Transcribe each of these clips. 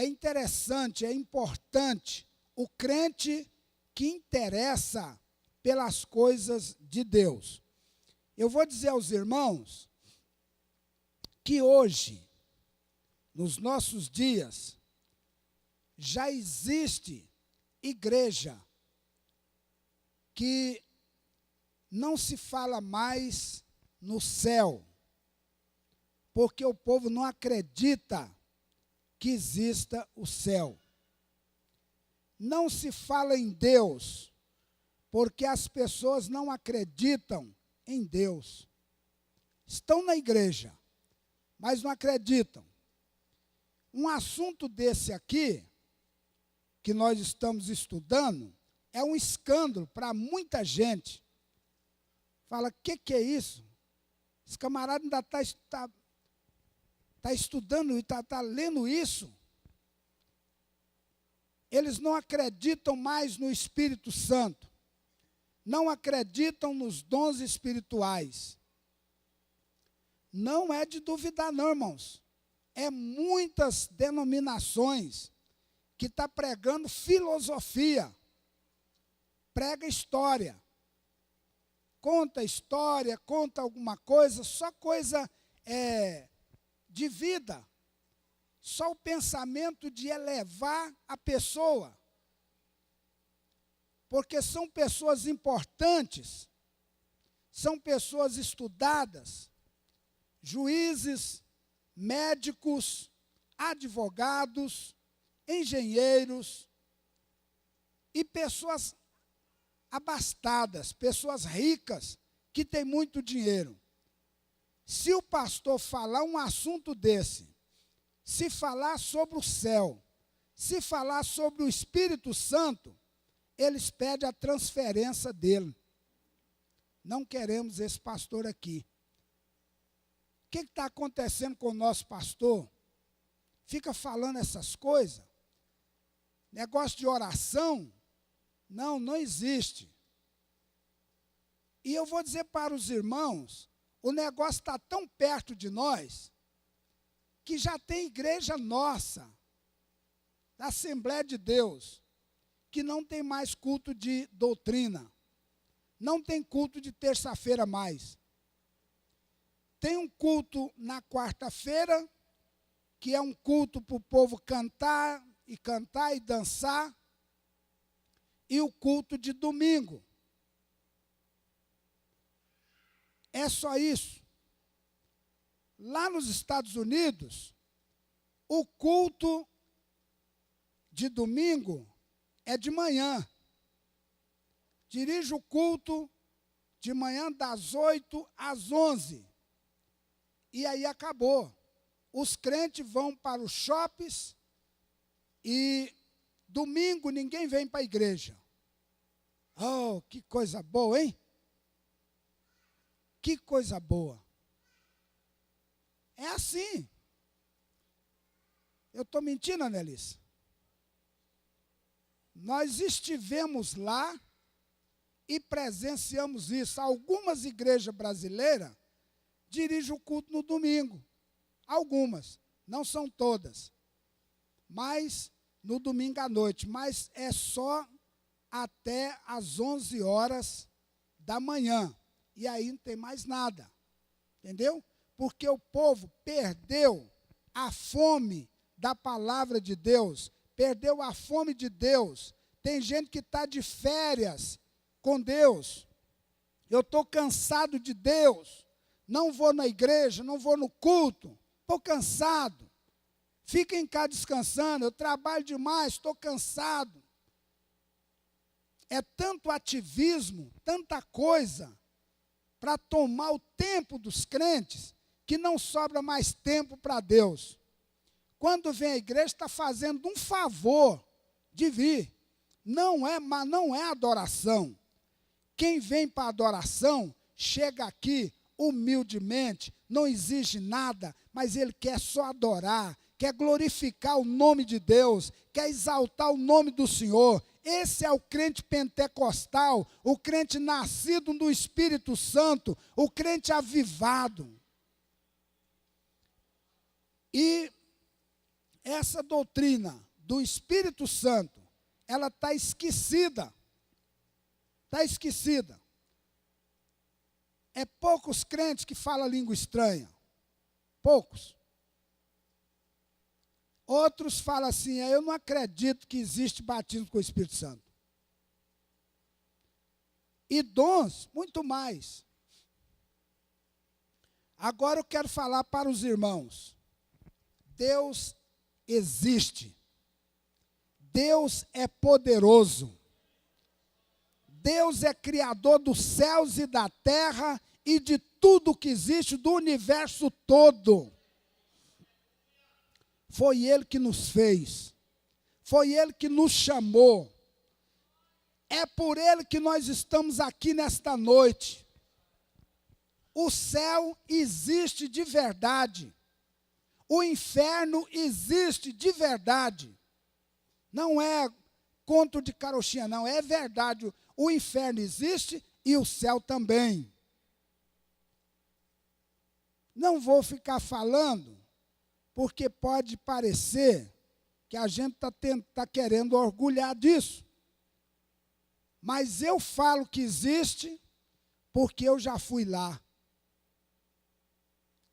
é interessante, é importante o crente que interessa pelas coisas de Deus. Eu vou dizer aos irmãos que hoje, nos nossos dias, já existe igreja que não se fala mais no céu, porque o povo não acredita que exista o céu. Não se fala em Deus, porque as pessoas não acreditam em Deus. Estão na igreja, mas não acreditam. Um assunto desse aqui, que nós estamos estudando, é um escândalo para muita gente. Fala, o que é isso? Esse camarada ainda está estudando e está lendo isso. Eles não acreditam mais no Espírito Santo. Não acreditam nos dons espirituais. Não é de duvidar, não, irmãos. É muitas denominações que estão pregando filosofia. Prega história. Conta história, conta alguma coisa, só coisa de vida. Só o pensamento de elevar a pessoa. Porque são pessoas importantes, são pessoas estudadas, juízes, médicos, advogados, engenheiros e pessoas abastadas, pessoas ricas, que têm muito dinheiro. Se o pastor falar um assunto desse, se falar sobre o céu, se falar sobre o Espírito Santo, eles pedem a transferência dele. Não queremos esse pastor aqui. O que está acontecendo com o nosso pastor? Fica falando essas coisas. Negócio de oração, não existe. E eu vou dizer para os irmãos, o negócio está tão perto de nós, que já tem igreja nossa, da Assembleia de Deus, que não tem mais culto de doutrina, não tem culto de terça-feira mais. Tem um culto na quarta-feira, que é um culto para o povo cantar e dançar, e o culto de domingo. É só isso. Lá nos Estados Unidos, o culto de domingo é de manhã. Dirige o culto de manhã das 8 às 11. E aí acabou. Os crentes vão para os shoppings e domingo ninguém vem para a igreja. Oh, que coisa boa, hein? Que coisa boa. É assim. Eu estou mentindo, Anelissa? Nós estivemos lá e presenciamos isso. Algumas igrejas brasileiras dirigem o culto no domingo. Algumas, não são todas. Mas no domingo à noite. Mas é só até às 11 horas da manhã. E aí não tem mais nada. Entendeu? Porque o povo perdeu a fome da palavra de Deus. Perdeu a fome de Deus. Tem gente que está de férias com Deus. Eu estou cansado de Deus. Não vou na igreja, não vou no culto. Estou cansado. Fica em casa descansando. Eu trabalho demais, estou cansado. É tanto ativismo, tanta coisa, para tomar o tempo dos crentes, que não sobra mais tempo para Deus. Quando vem à igreja, está fazendo um favor de vir. Não é adoração. Quem vem para a adoração, chega aqui humildemente, não exige nada, mas ele quer só adorar, quer glorificar o nome de Deus, quer exaltar o nome do Senhor. Esse é o crente pentecostal, o crente nascido do Espírito Santo, o crente avivado. E essa doutrina do Espírito Santo, ela está esquecida. Está esquecida. É poucos crentes que falam língua estranha. Poucos. Outros falam assim, eu não acredito que existe batismo com o Espírito Santo. E dons, muito mais. Agora eu quero falar para os irmãos. Deus existe. Deus é poderoso. Deus é criador dos céus e da terra e de tudo que existe, do universo todo. Foi Ele que nos fez. Foi Ele que nos chamou. É por Ele que nós estamos aqui nesta noite. O céu existe de verdade. O inferno existe de verdade. Não é conto de carochinha, não. É verdade. O inferno existe e o céu também. Não vou ficar falando, porque pode parecer que a gente está querendo orgulhar disso. Mas eu falo que existe porque eu já fui lá.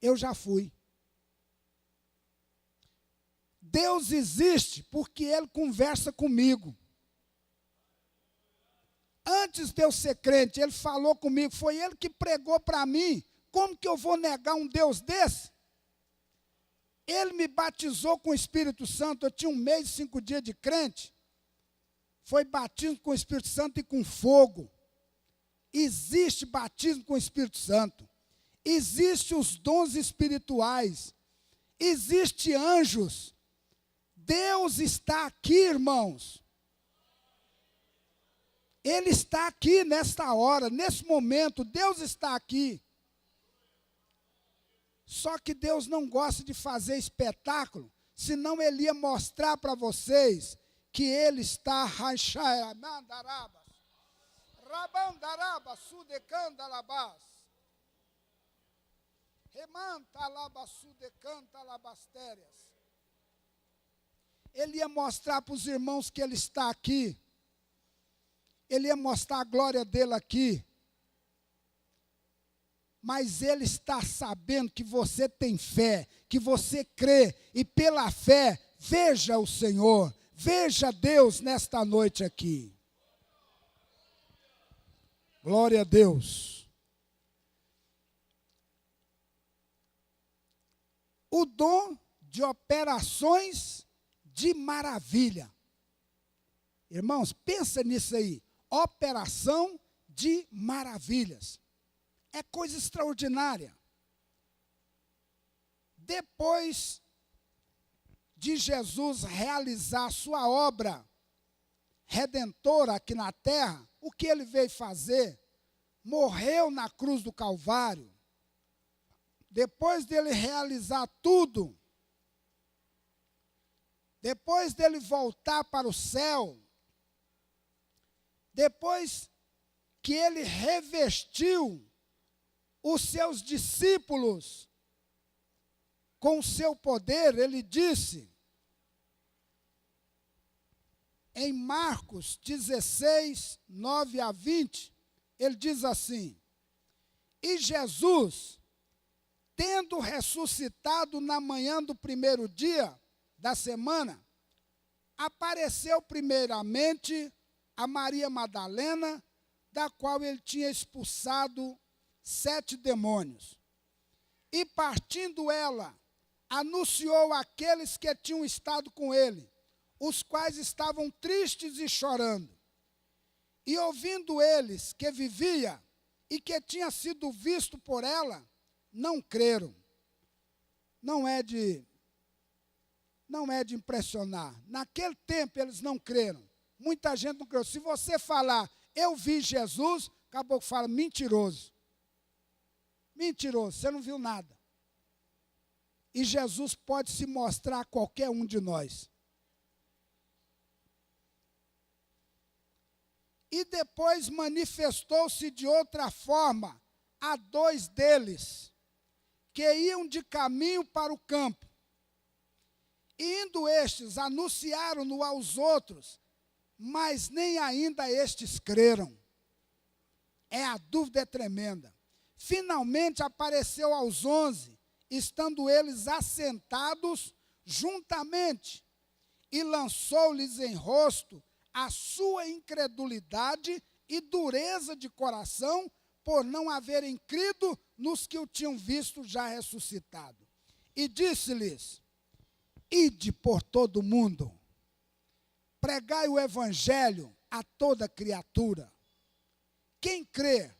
Eu já fui. Deus existe porque Ele conversa comigo. Antes de eu ser crente, Ele falou comigo, foi Ele que pregou para mim. Como que eu vou negar um Deus desse? Ele me batizou com o Espírito Santo, eu tinha 1 mês e 5 dias de crente. Foi batismo com o Espírito Santo e com fogo. Existe batismo com o Espírito Santo. Existem os dons espirituais. Existem anjos. Deus está aqui, irmãos. Ele está aqui nesta hora, nesse momento, Deus está aqui. Só que Deus não gosta de fazer espetáculo, senão Ele ia mostrar para vocês que Ele está Ele ia mostrar para os irmãos que Ele está aqui. Ele ia mostrar a glória dele aqui. Mas Ele está sabendo que você tem fé, que você crê, e pela fé, veja o Senhor, veja Deus nesta noite aqui. Glória a Deus. O dom de operações de maravilha. Irmãos, pensa nisso aí. Operação de maravilhas. É coisa extraordinária. Depois de Jesus realizar sua obra redentora aqui na terra, o que Ele veio fazer? Morreu na cruz do Calvário. Depois dele realizar tudo, depois dele voltar para o céu, depois que Ele revestiu os seus discípulos com o seu poder, Ele disse, em Marcos 16, 9 a 20, Ele diz assim, e Jesus, tendo ressuscitado na manhã do primeiro dia da semana, apareceu primeiramente a Maria Madalena, da qual Ele tinha expulsado 7 demônios. E partindo ela, anunciou àqueles que tinham estado com Ele, os quais estavam tristes e chorando. E ouvindo eles que vivia e que tinha sido visto por ela, não creram. Não é de impressionar. Naquele tempo eles não creram. Muita gente não creu. Se você falar, eu vi Jesus, acabou que fala, mentiroso. Mentiroso, você não viu nada. E Jesus pode se mostrar a qualquer um de nós. E depois manifestou-se de outra forma a 2 deles, que iam de caminho para o campo. E indo estes, anunciaram-no aos outros, mas nem ainda estes creram. A dúvida é tremenda. Finalmente apareceu aos 11, estando eles assentados juntamente, e lançou-lhes em rosto a sua incredulidade e dureza de coração, por não haverem crido nos que o tinham visto já ressuscitado. E disse-lhes: ide por todo o mundo, pregai o evangelho a toda criatura. Quem crer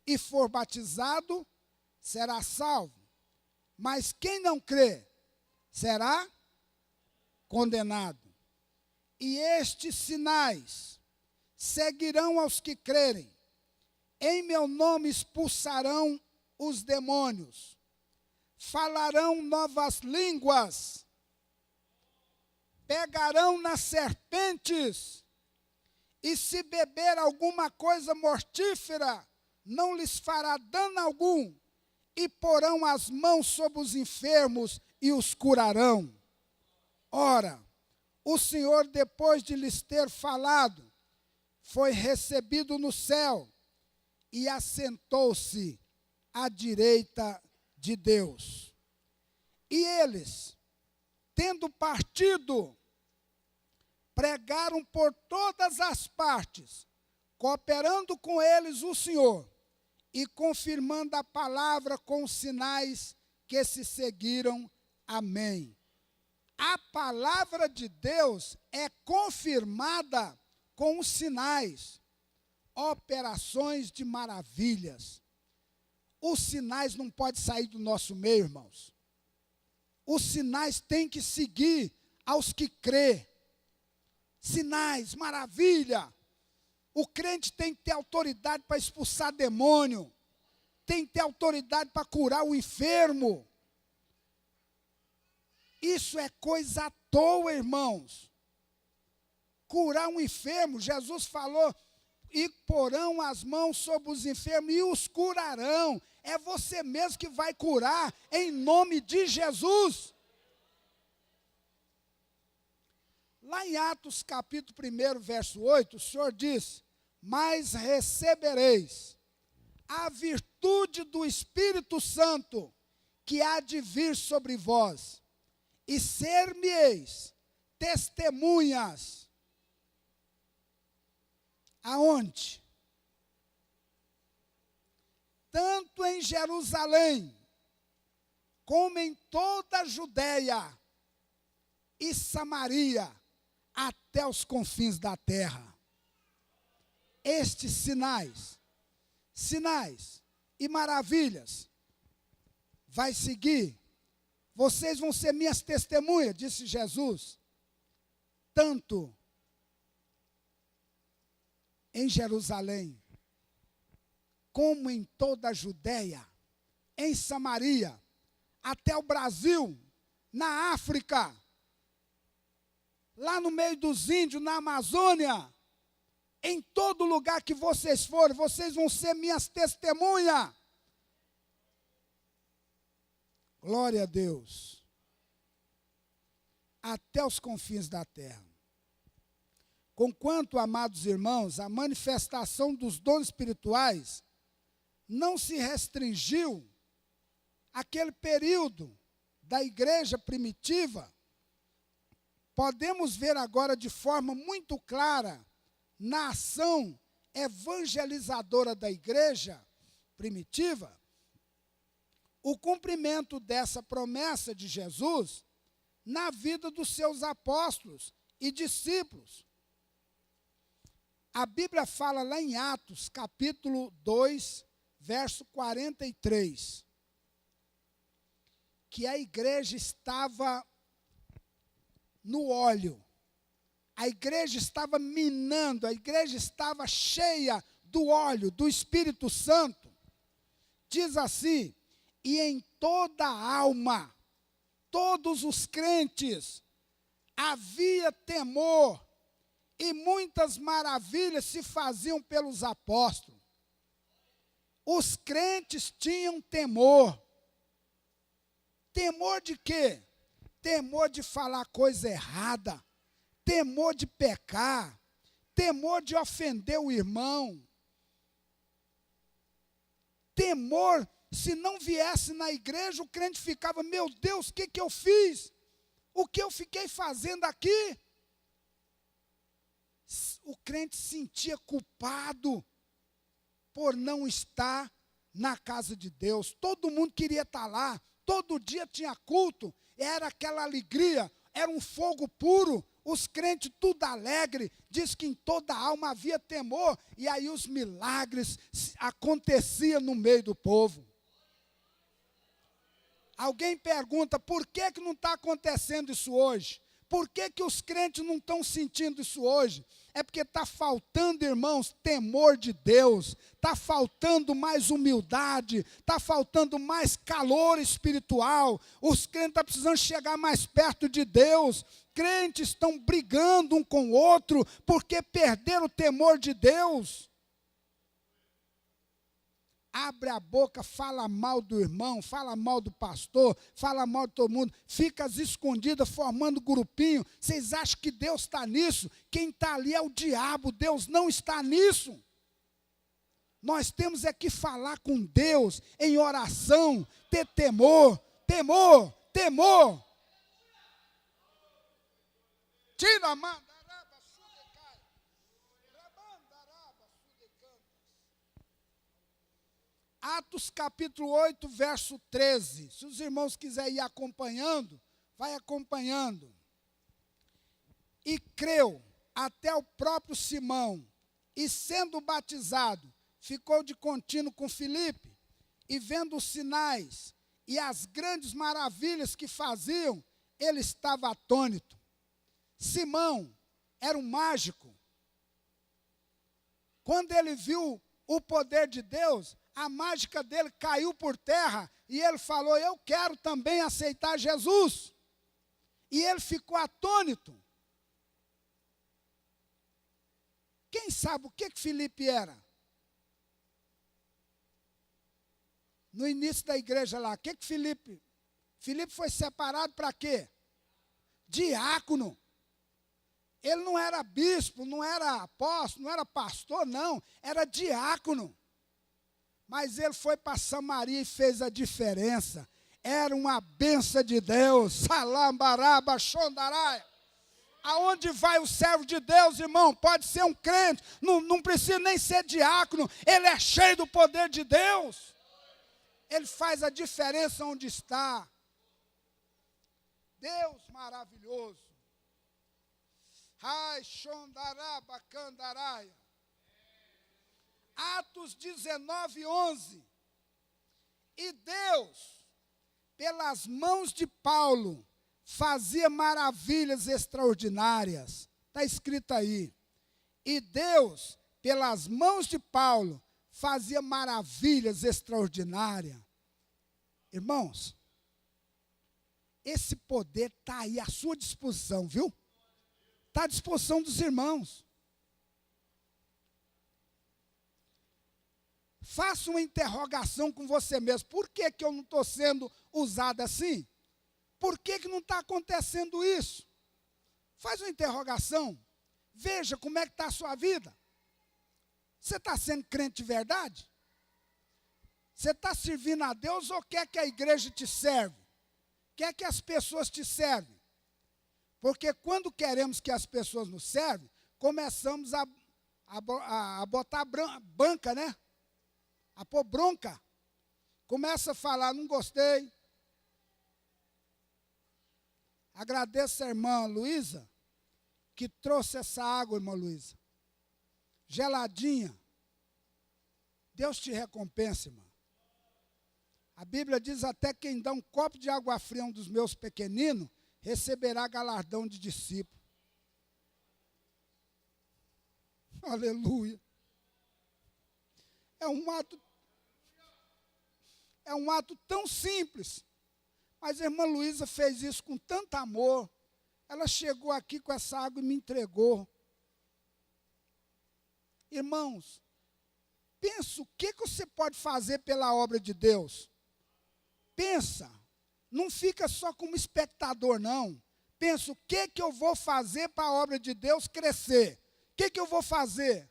e for batizado será salvo, mas quem não crer será condenado. E estes sinais seguirão aos que crerem. Em meu nome expulsarão os demônios, falarão novas línguas, pegarão nas serpentes, e se beber alguma coisa mortífera, não lhes fará dano algum, e porão as mãos sobre os enfermos e os curarão. Ora, o Senhor, depois de lhes ter falado, foi recebido no céu e assentou-se à direita de Deus. E eles, tendo partido, pregaram por todas as partes, cooperando com eles o Senhor e confirmando a palavra com os sinais que se seguiram. Amém. A palavra de Deus é confirmada com os sinais, operações de maravilhas. Os sinais não podem sair do nosso meio, irmãos. Os sinais têm que seguir aos que crê. Sinais, maravilha. O crente tem que ter autoridade para expulsar demônio. Tem que ter autoridade para curar o enfermo. Isso é coisa à toa, irmãos. Curar um enfermo, Jesus falou, e porão as mãos sobre os enfermos e os curarão. É você mesmo que vai curar, em nome de Jesus. Lá em Atos capítulo 1, verso 8, o Senhor diz: mas recebereis a virtude do Espírito Santo, que há de vir sobre vós, e ser-me-eis testemunhas. Aonde? Tanto em Jerusalém, como em toda a Judeia e Samaria, até os confins da terra. Estes sinais e maravilhas vai seguir. Vocês vão ser minhas testemunhas, disse Jesus, tanto em Jerusalém, como em toda a Judeia, em Samaria, até o Brasil, na África, lá no meio dos índios, na Amazônia, em todo lugar que vocês forem, vocês vão ser minhas testemunhas. Glória a Deus. Até os confins da terra. Conquanto, amados irmãos, a manifestação dos dons espirituais não se restringiu àquele período da igreja primitiva, podemos ver agora de forma muito clara, na ação evangelizadora da igreja primitiva, o cumprimento dessa promessa de Jesus na vida dos seus apóstolos e discípulos. A Bíblia fala lá em Atos, capítulo 2, verso 43, que a igreja estava no óleo, a igreja estava minando, a igreja estava cheia do óleo, do Espírito Santo. Diz assim: e em toda a alma, todos os crentes, havia temor, e muitas maravilhas se faziam pelos apóstolos. Os crentes tinham temor. Temor de quê? temor de falar coisa errada, temor de pecar, temor de ofender o irmão, temor, se não viesse na igreja, o crente ficava, meu Deus, o que eu fiz? O que eu fiquei fazendo aqui? O crente se sentia culpado por não estar na casa de Deus. Todo mundo queria estar lá, todo dia tinha culto, era aquela alegria, era um fogo puro, os crentes tudo alegre, diz que em toda alma havia temor, e aí os milagres aconteciam no meio do povo. Alguém pergunta, por que não está acontecendo isso hoje? Por que os crentes não estão sentindo isso hoje? É porque está faltando, irmãos, temor de Deus, está faltando mais humildade, está faltando mais calor espiritual, os crentes estão precisando chegar mais perto de Deus, crentes estão brigando um com o outro, porque perderam o temor de Deus. Abre a boca, fala mal do irmão, fala mal do pastor, fala mal de todo mundo, fica às escondidas formando grupinho. Vocês acham que Deus está nisso? Quem está ali é o diabo, Deus não está nisso. Nós temos é que falar com Deus em oração, ter temor, temor, temor. Tira a mão. Atos capítulo 8, verso 13. Se os irmãos quiserem ir acompanhando, vai acompanhando. E creu até o próprio Simão, e sendo batizado, ficou de contínuo com Filipe, e vendo os sinais e as grandes maravilhas que faziam, ele estava atônito. Simão era um mágico. Quando ele viu o poder de Deus, a mágica dele caiu por terra e ele falou, eu quero também aceitar Jesus. E ele ficou atônito. Quem sabe o que Filipe era? No início da igreja lá, o que Filipe? Filipe foi separado para quê? Diácono. Ele não era bispo, não era apóstolo, não era pastor, não. Era diácono. Mas ele foi para Samaria e fez a diferença. Era uma benção de Deus. Salambaraba, Xondaraia. Aonde vai o servo de Deus, irmão? Pode ser um crente, não precisa nem ser diácono. Ele é cheio do poder de Deus. Ele faz a diferença onde está. Deus maravilhoso. Ai, Xondaraba, Candaraia. Atos 19, 11. E Deus, pelas mãos de Paulo, fazia maravilhas extraordinárias. Está escrito aí. E Deus, pelas mãos de Paulo, fazia maravilhas extraordinárias. Irmãos, esse poder está aí à sua disposição, viu? Está à disposição dos irmãos. Faça uma interrogação com você mesmo. Por que eu não estou sendo usado assim? Por que não está acontecendo isso? Faz uma interrogação. Veja como é que está a sua vida. Você está sendo crente de verdade? Você está servindo a Deus ou quer que a igreja te serve? Quer que as pessoas te servem? Porque quando queremos que as pessoas nos servem, começamos a botar banca, né? A pôr bronca. Começa a falar, não gostei. Agradeço a irmã Luísa, que trouxe essa água, irmã Luísa. Geladinha. Deus te recompensa, irmã. A Bíblia diz até quem dá um copo de água fria a um dos meus pequeninos, receberá galardão de discípulo. Aleluia. É um ato tão simples. Mas a irmã Luísa fez isso com tanto amor. Ela chegou aqui com essa água e me entregou. Irmãos, pensa o que você pode fazer pela obra de Deus. Pensa. Não fica só como espectador, não. Pensa, o que eu vou fazer para a obra de Deus crescer? O que eu vou fazer?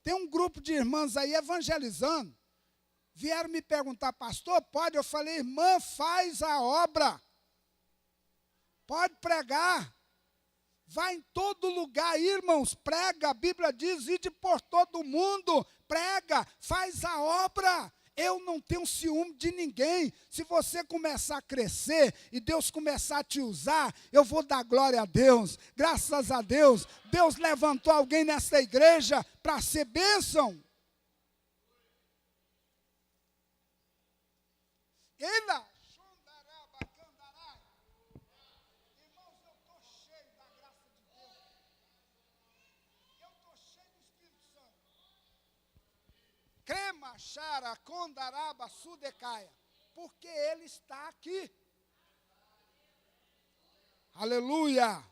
Tem um grupo de irmãs aí evangelizando. Vieram me perguntar, pastor, pode? Eu falei, irmã, faz a obra. Pode pregar. Vai em todo lugar, irmãos, prega. A Bíblia diz, ide por todo mundo. Prega, faz a obra. Eu não tenho ciúme de ninguém. Se você começar a crescer e Deus começar a te usar, eu vou dar glória a Deus. Graças a Deus, Deus levantou alguém nessa igreja para ser bênção. Irmãos, eu estou cheio da graça de Deus. Eu estou cheio do Espírito Santo. Crema, Xara, Condaraba, Sudecaia. Porque Ele está aqui. Aleluia.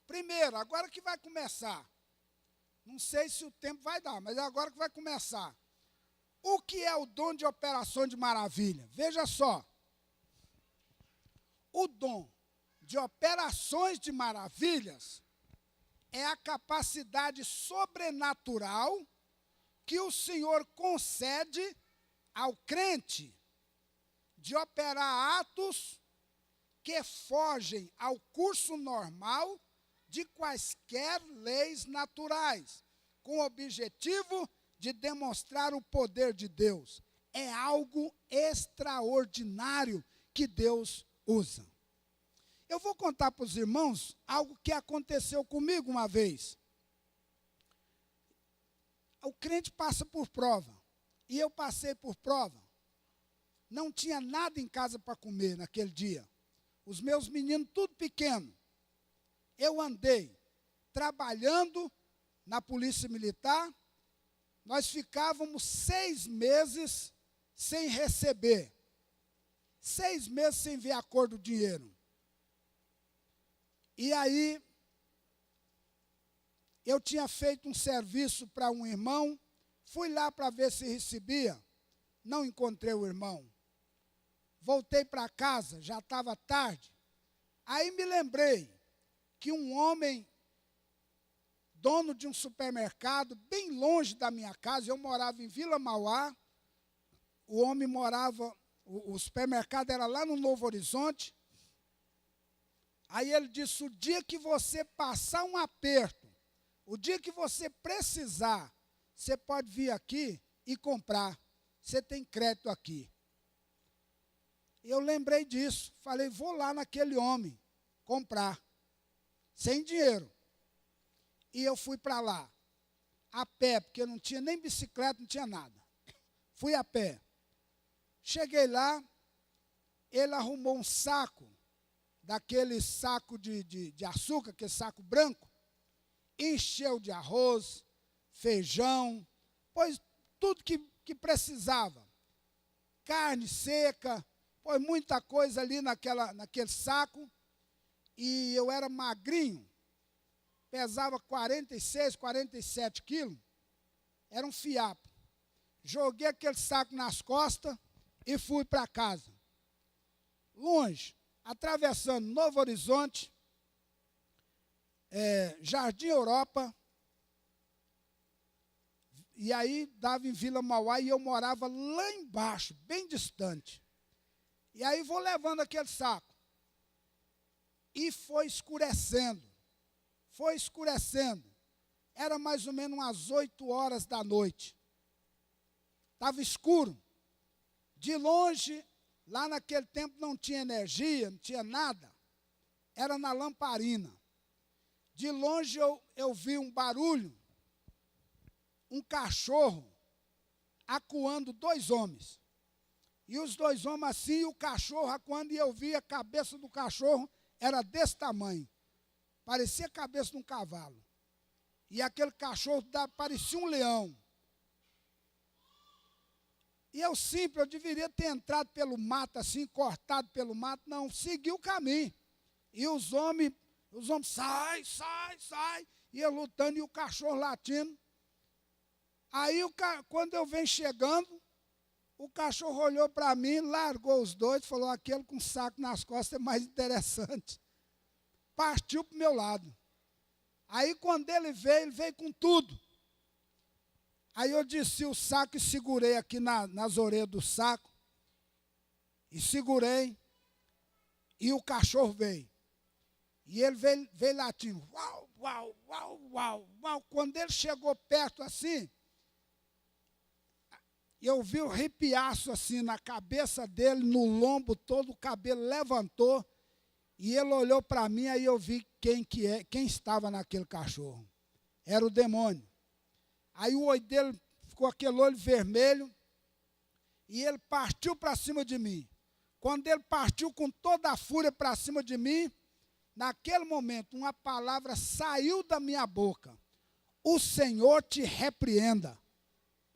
Primeiro, agora que vai começar. Não sei se o tempo vai dar, mas é agora que vai começar. O que é o dom de operação de maravilha? Veja só. O dom de operações de maravilhas é a capacidade sobrenatural que o Senhor concede ao crente de operar atos que fogem ao curso normal de quaisquer leis naturais, com o objetivo de demonstrar o poder de Deus. É algo extraordinário que Deus usa. Eu vou contar para os irmãos algo que aconteceu comigo uma vez. O crente passa por prova, e eu passei por prova. Não tinha nada em casa para comer naquele dia. Os meus meninos tudo pequeno. Eu andei trabalhando na polícia militar. Nós ficávamos 6 meses sem receber. 6 meses sem ver a cor do dinheiro. E aí, eu tinha feito um serviço para um irmão, fui lá para ver se recebia, não encontrei o irmão. Voltei para casa, já estava tarde. Aí me lembrei que um homem, dono de um supermercado, bem longe da minha casa, eu morava em Vila Mauá, o homem morava, o supermercado era lá no Novo Horizonte. Aí ele disse, o dia que você passar um aperto, o dia que você precisar, você pode vir aqui e comprar. Você tem crédito aqui. Eu lembrei disso, falei, vou lá naquele homem comprar, sem dinheiro. E eu fui para lá, a pé, porque não tinha nem bicicleta, não tinha nada. Fui a pé. Cheguei lá, ele arrumou um saco, daquele saco de açúcar, aquele saco branco, encheu de arroz, feijão, pôs tudo que precisava. Carne seca, pôs muita coisa ali naquele saco. E eu era magrinho, pesava 46, 47 quilos, era um fiapo. Joguei aquele saco nas costas e fui para casa. Longe, atravessando Novo Horizonte, Jardim Europa, e aí dava em Vila Mauá e eu morava lá embaixo, bem distante. E aí vou levando aquele saco. E foi escurecendo. Foi escurecendo. Era mais ou menos umas 8 horas da noite. Estava escuro. De longe, lá naquele tempo não tinha energia, não tinha nada. Era na lamparina. De longe eu vi um barulho, um cachorro acuando 2 homens. E os 2 homens assim, e o cachorro acuando, e eu vi a cabeça do cachorro, era desse tamanho. Parecia a cabeça de um cavalo. E aquele cachorro parecia um leão. E eu deveria ter entrado pelo mato assim, cortado pelo mato. Não, segui o caminho. E os homens sai, sai, sai. E eu lutando e o cachorro latindo. Aí, quando eu venho chegando, O cachorro olhou para mim, largou os dois, falou, aquele com saco nas costas é mais interessante. Partiu para o meu lado. Aí quando ele veio com tudo. Aí eu desci o saco e segurei aqui nas orelhas do saco. E segurei. E o cachorro veio. E ele veio latindo. Uau, uau, uau, uau, uau. Quando ele chegou perto assim, eu vi o arrepiaço assim na cabeça dele, no lombo todo, o cabelo levantou. E ele olhou para mim, aí eu vi quem estava naquele cachorro. Era o demônio. Aí o olho dele ficou aquele olho vermelho e ele partiu para cima de mim. Quando ele partiu com toda a fúria para cima de mim, naquele momento uma palavra saiu da minha boca. O Senhor te repreenda.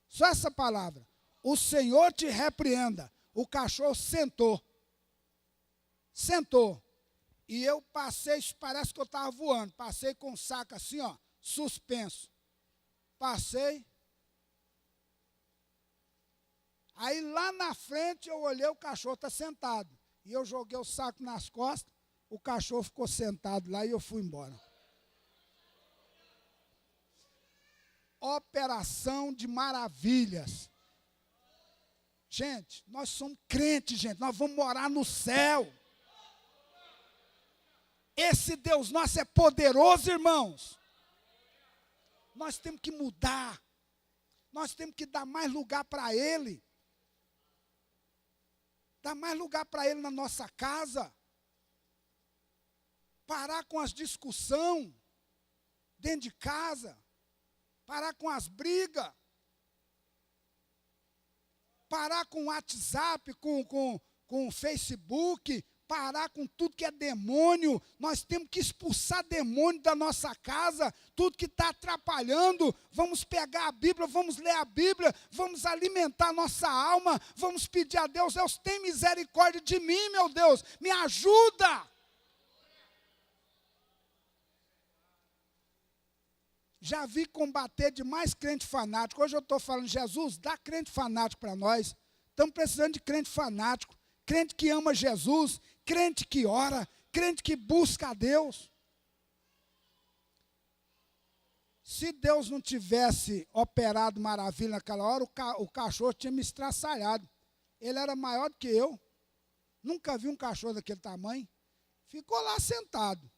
Só essa palavra. O Senhor te repreenda. O cachorro sentou. Sentou. E eu passei, parece que eu estava voando. Passei com o saco assim, ó, suspenso. Passei. Aí lá na frente eu olhei, o cachorro está sentado. E eu joguei o saco nas costas, o cachorro ficou sentado lá e eu fui embora. Operação de maravilhas. Gente, nós somos crentes, gente. Nós vamos morar no céu. Esse Deus nosso é poderoso, irmãos. Nós temos que mudar. Nós temos que dar mais lugar para Ele. Dar mais lugar para Ele na nossa casa. Parar com as discussões dentro de casa. Parar com as brigas. Parar com o WhatsApp, com o Facebook. Parar com tudo que é demônio. Nós temos que expulsar demônio da nossa casa. Tudo que está atrapalhando. Vamos pegar a Bíblia, vamos ler a Bíblia. Vamos alimentar a nossa alma. Vamos pedir a Deus, Deus tem misericórdia de mim, meu Deus. Me ajuda. Já vi combater demais crente fanático. Hoje eu estou falando, Jesus, dá crente fanático para nós. Estamos precisando de crente fanático. Crente que ama Jesus, crente que ora, crente que busca a Deus. Se Deus não tivesse operado maravilha naquela hora, o cachorro tinha me estraçalhado. Ele era maior do que eu. Nunca vi um cachorro daquele tamanho. Ficou lá sentado.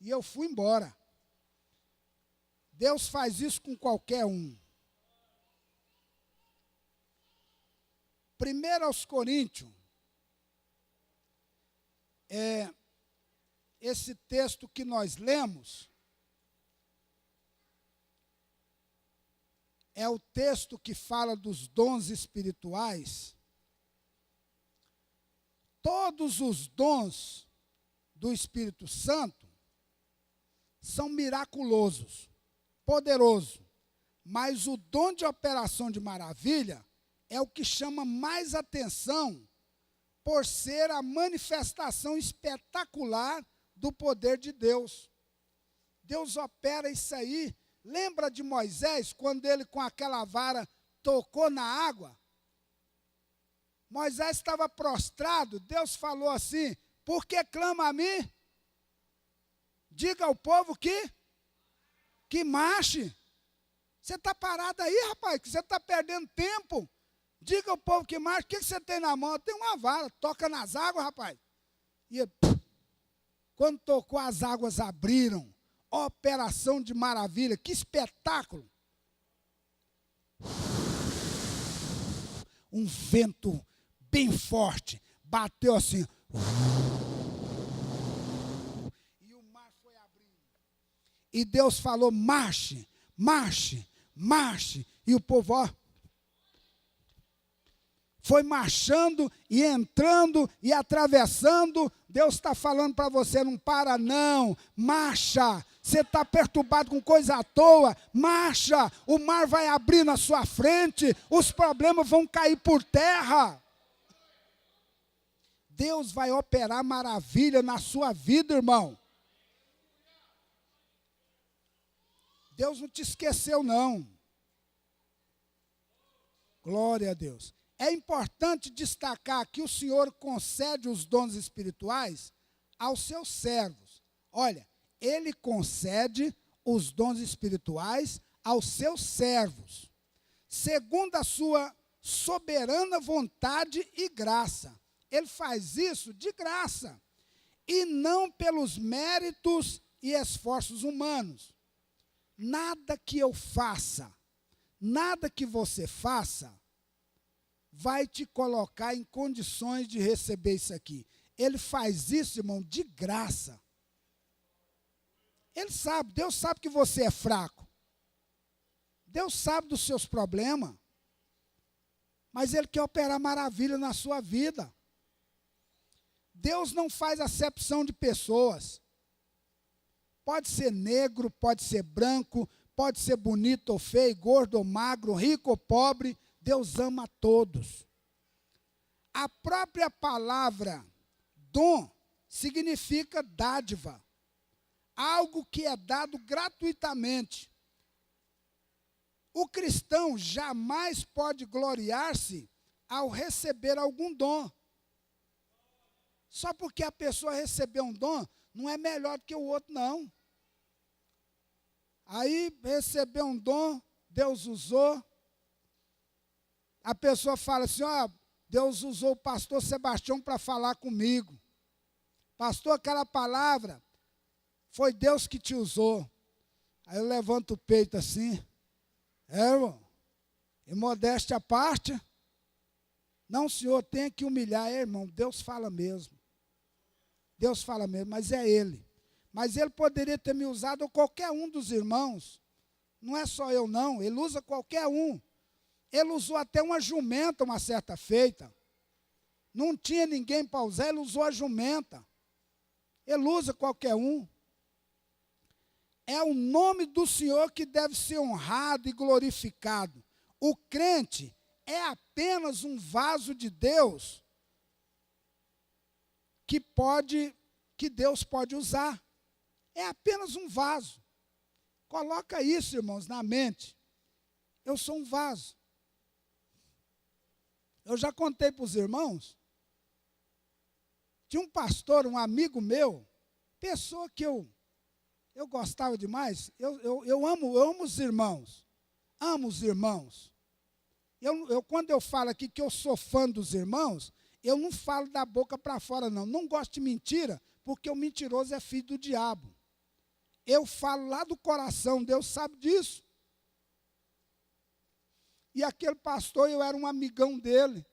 E eu fui embora. Deus faz isso com qualquer um. 1 aos Coríntios. Esse texto que nós lemos é o texto que fala dos dons espirituais. Todos os dons do Espírito Santo são miraculosos, poderosos, mas o dom de operação de maravilha é o que chama mais atenção por ser a manifestação espetacular do poder de Deus. Deus opera isso aí. Lembra de Moisés, quando ele com aquela vara tocou na água? Moisés estava prostrado, Deus falou assim, por que clama a mim? Diga ao povo que marche. Você está parado aí, rapaz, que você está perdendo tempo. Diga ao povo que marche, o que você tem na mão? Tem uma vara, toca nas águas, rapaz. E ele, quando tocou, as águas abriram. Operação de maravilha, que espetáculo. Um vento bem forte, bateu assim. E o mar foi abrindo. E Deus falou, marche, marche, marche. E o povo, ó, foi marchando e entrando e atravessando. Deus está falando para você, não para não, marcha. Você está perturbado com coisa à toa, marcha. O mar vai abrir na sua frente, os problemas vão cair por terra. Deus vai operar maravilha na sua vida, irmão. Deus não te esqueceu, não. Glória a Deus. é importante destacar que o Senhor concede os dons espirituais aos seus servos. Olha, Ele concede os dons espirituais aos seus servos, segundo a sua soberana vontade e graça. Ele faz isso de graça, e não pelos méritos e esforços humanos. Nada que eu faça, nada que você faça, vai te colocar em condições de receber isso aqui. Ele faz isso, irmão, de graça. Ele sabe, Deus sabe que você é fraco. Deus sabe dos seus problemas. Mas Ele quer operar maravilha na sua vida. Deus não faz acepção de pessoas. Pode ser negro, pode ser branco, pode ser bonito ou feio, gordo ou magro, rico ou pobre. Deus ama a todos. A própria palavra dom significa dádiva. Algo que é dado gratuitamente. O cristão jamais pode gloriar-se ao receber algum dom. Só porque a pessoa recebeu um dom, não é melhor do que o outro, não. Aí, recebeu um dom, Deus usou. A pessoa fala assim, ó, Deus usou o pastor Sebastião para falar comigo. Pastor, aquela palavra, foi Deus que te usou. Aí eu levanto o peito assim. Irmão, e modéstia à parte, não, senhor, tem que humilhar, irmão, Deus fala mesmo. Deus fala mesmo, mas é Ele. Mas Ele poderia ter me usado ou qualquer um dos irmãos. Não é só eu, não, Ele usa qualquer um. Ele usou até uma jumenta uma certa feita. Não tinha ninguém para usar, Ele usou a jumenta. Ele usa qualquer um. É o nome do Senhor que deve ser honrado e glorificado. O crente é apenas um vaso de Deus que Deus pode usar. É apenas um vaso. Coloca isso, irmãos, na mente. Eu sou um vaso. Eu já contei para os irmãos. Tinha um pastor, um amigo meu, pessoa que eu gostava demais. Eu amo os irmãos. Amo os irmãos. Quando eu falo aqui que eu sou fã dos irmãos, eu não falo da boca para fora, não. Não gosto de mentira, porque o mentiroso é filho do diabo. Eu falo lá do coração, Deus sabe disso. E aquele pastor, eu era um amigão dele.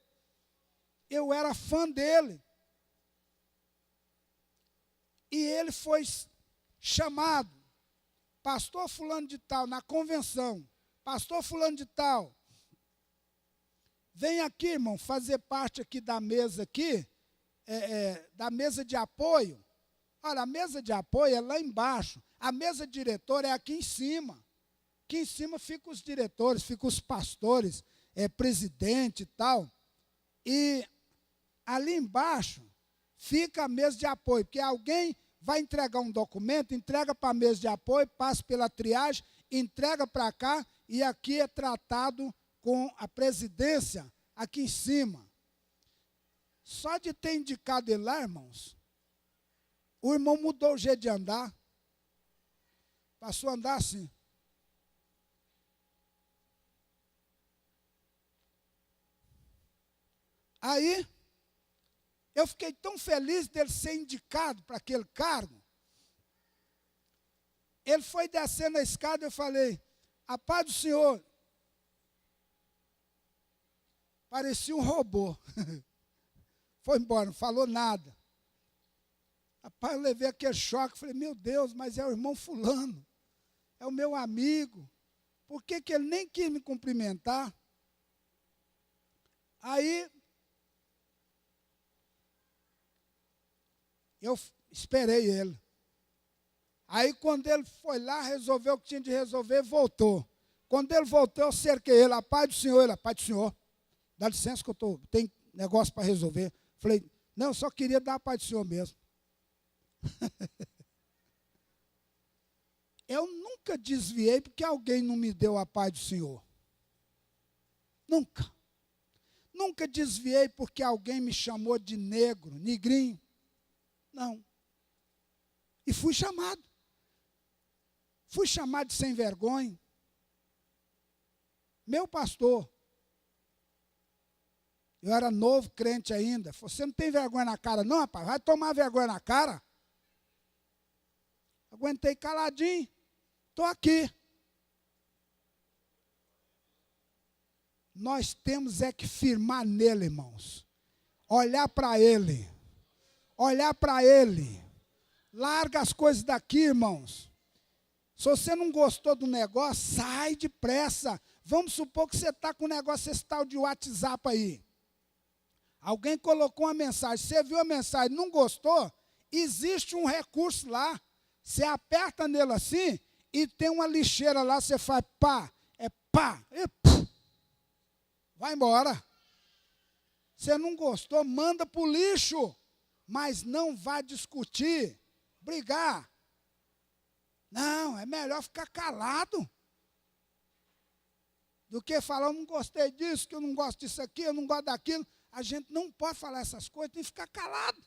Eu era fã dele. E ele foi chamado, pastor fulano de tal, na convenção, pastor fulano de tal, vem aqui, irmão, fazer parte aqui da mesa aqui, da mesa de apoio. Olha, a mesa de apoio é lá embaixo, a mesa de diretor é aqui em cima. Aqui em cima ficam os diretores, ficam os pastores, presidente e tal. E ali embaixo fica a mesa de apoio, porque alguém vai entregar um documento, entrega para a mesa de apoio, passa pela triagem, entrega para cá, e aqui é tratado com a presidência aqui em cima. Só de ter indicado ele lá, irmãos, o irmão mudou o jeito de andar. Passou a andar assim. Aí, eu fiquei tão feliz dele ser indicado para aquele cargo. Ele foi descendo a escada e eu falei, a paz do Senhor. Parecia um robô. Foi embora, não falou nada. Rapaz, eu levei aquele choque, falei, meu Deus, mas é o irmão fulano. É o meu amigo. Por que ele nem quis me cumprimentar? Aí, eu esperei ele. Aí, quando ele foi lá, resolveu o que tinha de resolver, voltou. Quando ele voltou, eu cerquei ele. A paz do Senhor, ele, a paz do Senhor. Dá licença que eu tenho negócio para resolver. Falei, não, eu só queria dar a paz do Senhor mesmo. Eu nunca desviei porque alguém não me deu a paz do Senhor. Nunca. Nunca desviei porque alguém me chamou de negro, negrinho. Não. E fui chamado. Fui chamado de sem vergonha. Meu pastor, eu era novo crente ainda, falou, você não tem vergonha na cara não, rapaz? Vai tomar vergonha na cara. Aguentei caladinho, estou aqui. Nós temos é que firmar nele, irmãos. Olhar para ele. Olhar para ele. Larga as coisas daqui, irmãos. Se você não gostou do negócio, sai depressa. Vamos supor que você está com um negócio esse tal de WhatsApp aí. Alguém colocou uma mensagem, você viu a mensagem, não gostou? Existe um recurso lá. Você aperta nele assim e tem uma lixeira lá, você faz pá, e puf, vai embora. Você não gostou, manda para o lixo, mas não vá discutir, brigar. Não, é melhor ficar calado do que falar, eu não gostei disso, que eu não gosto disso aqui, eu não gosto daquilo. A gente não pode falar essas coisas, tem que ficar calado.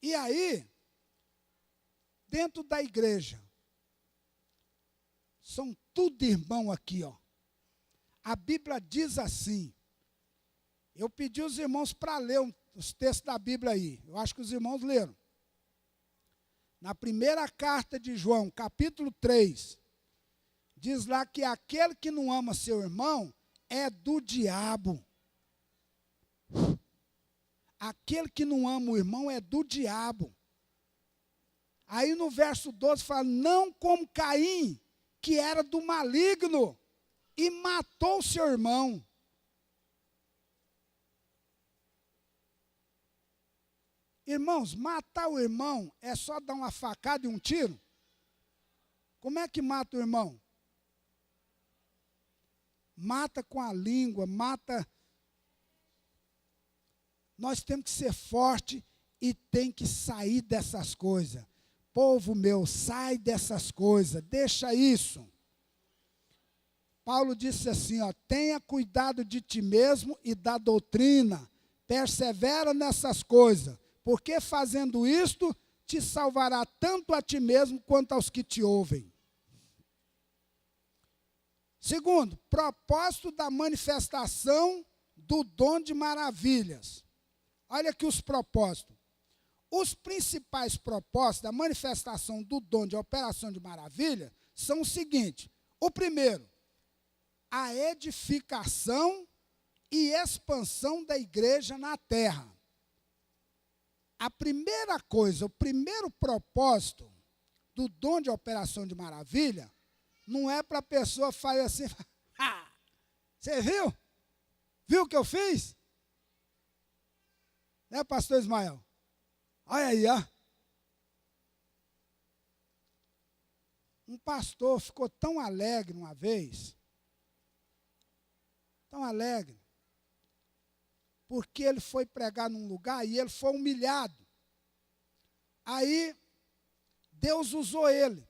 E aí, dentro da igreja, são tudo irmão aqui, ó. A Bíblia diz assim, eu pedi os irmãos para ler os textos da Bíblia aí, eu acho que os irmãos leram. Na primeira carta de João, capítulo 3, diz lá que aquele que não ama seu irmão é do diabo. Aquele que não ama o irmão é do diabo. Aí no verso 12 fala, não como Caim, que era do maligno, e matou seu irmão. Irmãos, matar o irmão é só dar uma facada e um tiro? Como é que mata o irmão? Mata com a língua, mata. Nós temos que ser forte e tem que sair dessas coisas. Povo meu, sai dessas coisas, deixa isso. Paulo disse assim, ó, tenha cuidado de ti mesmo e da doutrina, persevera nessas coisas, porque fazendo isto, te salvará tanto a ti mesmo quanto aos que te ouvem. Segundo, propósito da manifestação do dom de maravilhas. Olha aqui os propósitos. Os principais propósitos da manifestação do dom de operação de maravilha são os seguintes. O primeiro, a edificação e expansão da igreja na terra. A primeira coisa, o primeiro propósito do dom de operação de maravilha, não é para a pessoa fazer assim, você viu? Viu o que eu fiz? Né, pastor Ismael? Olha aí, ó. Um pastor ficou tão alegre uma vez, tão alegre, porque ele foi pregar num lugar e ele foi humilhado. Aí, Deus usou ele.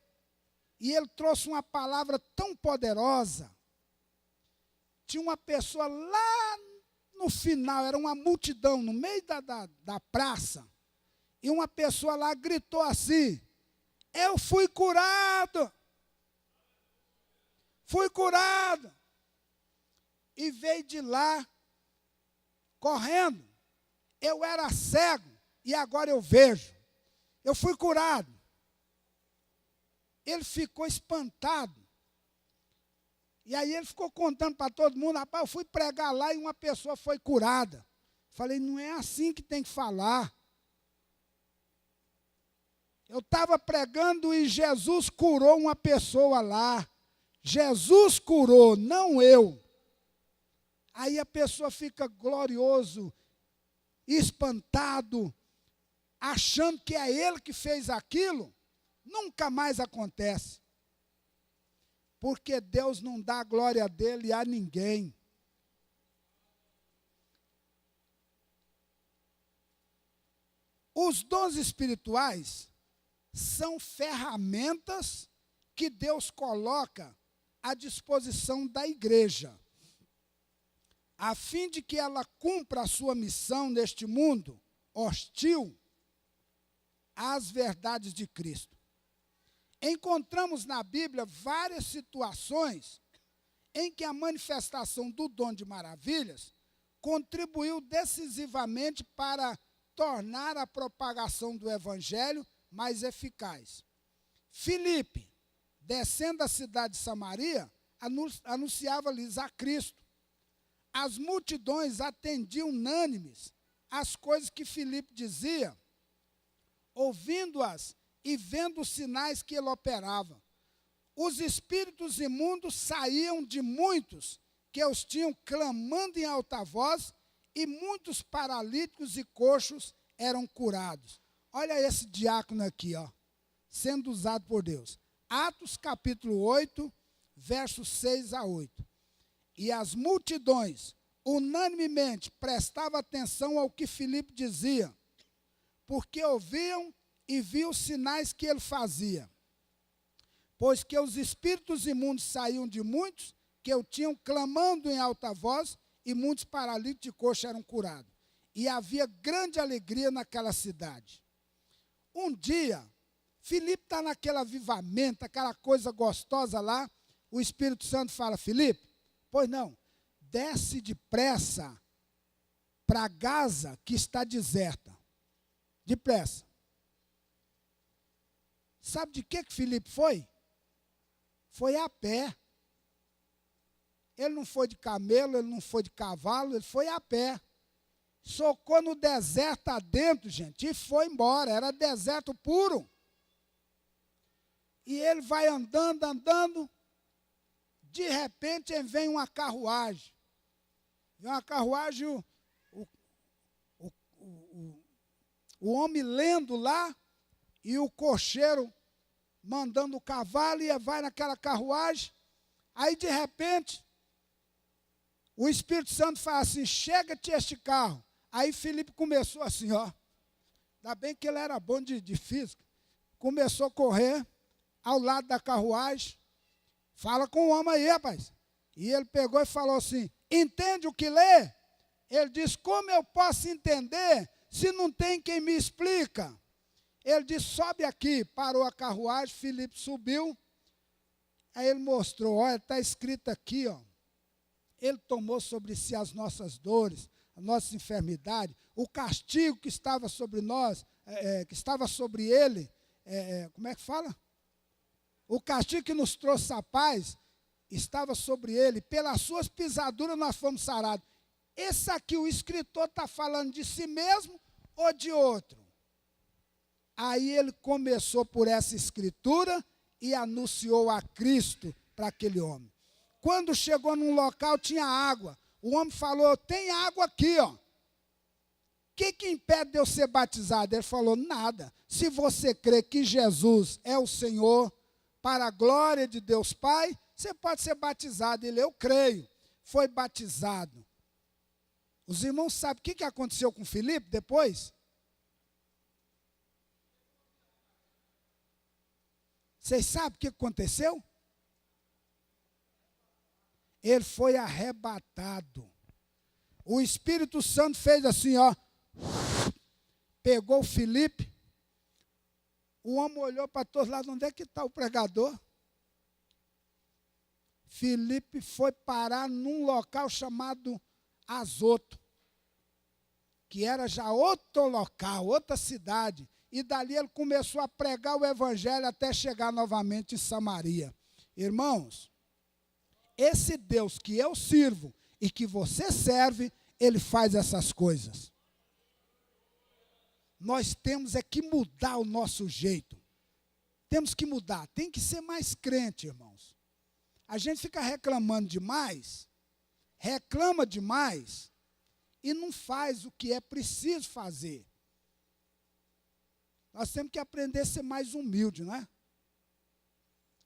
E ele trouxe uma palavra tão poderosa. Tinha uma pessoa lá no final, era uma multidão no meio da praça. E uma pessoa lá gritou assim, eu fui curado. Fui curado. E veio de lá, correndo. Eu era cego e agora eu vejo. Eu fui curado. Ele ficou espantado. E aí ele ficou contando para todo mundo, rapaz, eu fui pregar lá e uma pessoa foi curada. Falei, não é assim que tem que falar. Eu estava pregando e Jesus curou uma pessoa lá. Jesus curou, não eu. Aí a pessoa fica glorioso, espantado, achando que é ele que fez aquilo. Nunca mais acontece. Porque Deus não dá a glória dele a ninguém. Os dons espirituais são ferramentas que Deus coloca à disposição da igreja. a fim de que ela cumpra a sua missão neste mundo hostil às verdades de Cristo. Encontramos na Bíblia várias situações em que a manifestação do dom de maravilhas contribuiu decisivamente para tornar a propagação do evangelho mais eficaz. Filipe, descendo da cidade de Samaria, anunciava-lhes a Cristo. As multidões atendiam unânimes às coisas que Filipe dizia, ouvindo-as e vendo os sinais que ele operava. Os espíritos imundos saíam de muitos que os tinham clamando em alta voz, e muitos paralíticos e coxos eram curados. Olha esse diácono aqui, ó, sendo usado por Deus. Atos capítulo 8, versos 6 a 8. E as multidões unanimemente prestavam atenção ao que Filipe dizia, porque ouviam e viam os sinais que ele fazia. Pois que os espíritos imundos saíam de muitos que o tinham clamando em alta voz, e muitos paralíticos de coxa eram curados. E havia grande alegria naquela cidade. Um dia, Filipe está naquele avivamento, aquela coisa gostosa lá, o Espírito Santo fala: Filipe, pois não, desce depressa para Gaza, que está deserta. Depressa. Sabe de que Filipe foi? Foi a pé. Ele não foi de camelo, ele não foi de cavalo, ele foi a pé. Socou no deserto adentro, gente, e foi embora. Era deserto puro. E ele vai andando, andando. De repente, vem uma carruagem. Vem uma carruagem, o homem lendo lá, e o cocheiro mandando o cavalo, e vai naquela carruagem. Aí, de repente, o Espírito Santo fala assim: chega-te este carro. Aí Filipe começou assim, ó. Ainda bem que ele era bom de física. Começou a correr ao lado da carruagem. Fala com o homem aí, rapaz. E ele pegou e falou assim: entende o que lê? Ele disse: como eu posso entender se não tem quem me explica? Ele disse: sobe aqui. Parou a carruagem, Filipe subiu. Aí ele mostrou: olha, está escrito aqui, ó. Ele tomou sobre si as nossas dores, a nossa enfermidade, o castigo que estava sobre nós, que estava sobre ele, como é que fala? O castigo que nos trouxe a paz estava sobre ele, pelas suas pisaduras nós fomos sarados. Esse aqui, o escritor está falando de si mesmo ou de outro? Aí ele começou por essa escritura e anunciou a Cristo para aquele homem. Quando chegou num local, tinha água. O homem falou: tem água aqui, ó. O que impede de eu ser batizado? Ele falou: nada. Se você crê que Jesus é o Senhor, para a glória de Deus Pai, você pode ser batizado. Ele: eu creio. Foi batizado. Os irmãos sabem o que aconteceu com Filipe depois? Vocês sabem o que aconteceu? Ele foi arrebatado. O Espírito Santo fez assim, ó. Pegou o Filipe. O homem olhou para todos lados: onde é que está o pregador? Filipe foi parar num local chamado Azoto, que era já outro local, outra cidade. E dali ele começou a pregar o evangelho até chegar novamente em Samaria. Irmãos, esse Deus que eu sirvo e que você serve, ele faz essas coisas. Nós temos que mudar o nosso jeito. Temos que mudar, tem que ser mais crente, irmãos. A gente fica reclamando demais, reclama demais e não faz o que é preciso fazer. Nós temos que aprender a ser mais humilde, não é?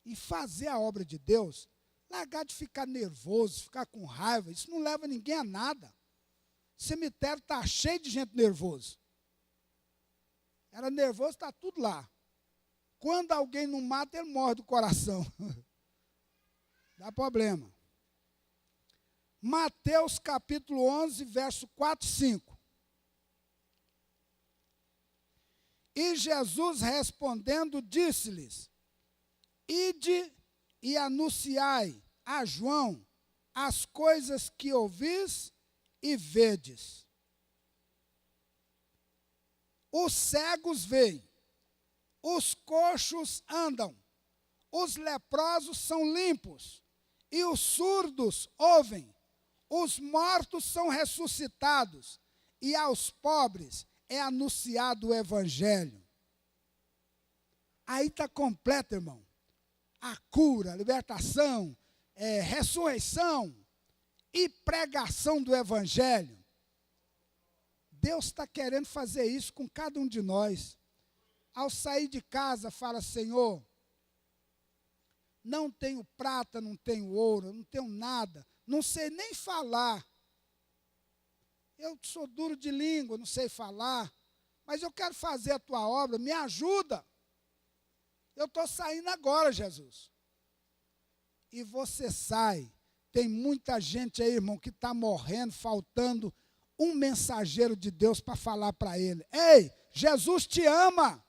E fazer a obra de Deus. Largar de ficar nervoso, ficar com raiva, isso não leva ninguém a nada. O cemitério está cheio de gente nervoso. Era nervoso, está tudo lá. Quando alguém não mata, ele morre do coração. Dá problema. Mateus capítulo 11, verso 4 e 5. E Jesus respondendo disse-lhes: Ide e anunciai a João as coisas que ouvis e vedes. Os cegos veem, os coxos andam, os leprosos são limpos, e os surdos ouvem, os mortos são ressuscitados, e aos pobres é anunciado o evangelho. Aí está completo, irmão. A cura, a libertação, ressurreição e pregação do evangelho. Deus está querendo fazer isso com cada um de nós. Ao sair de casa, fala: Senhor, não tenho prata, não tenho ouro, não tenho nada, não sei nem falar. Eu sou duro de língua, não sei falar, mas eu quero fazer a tua obra, me ajuda. Eu estou saindo agora, Jesus. E você sai. Tem muita gente aí, irmão, que está morrendo, faltando um mensageiro de Deus para falar para ele: Ei, Jesus te ama.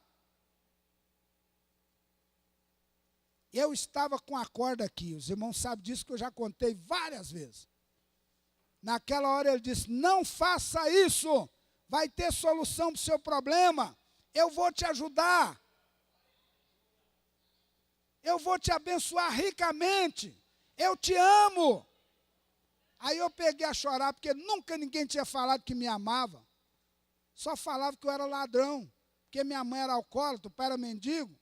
Eu estava com a corda aqui, os irmãos sabem disso, que eu já contei várias vezes. Naquela hora ele disse: não faça isso, vai ter solução para o seu problema, eu vou te ajudar. Eu vou te abençoar ricamente, eu te amo. Aí eu peguei a chorar, porque nunca ninguém tinha falado que me amava. Só falava que eu era ladrão, porque minha mãe era alcoólatra, o pai era mendigo.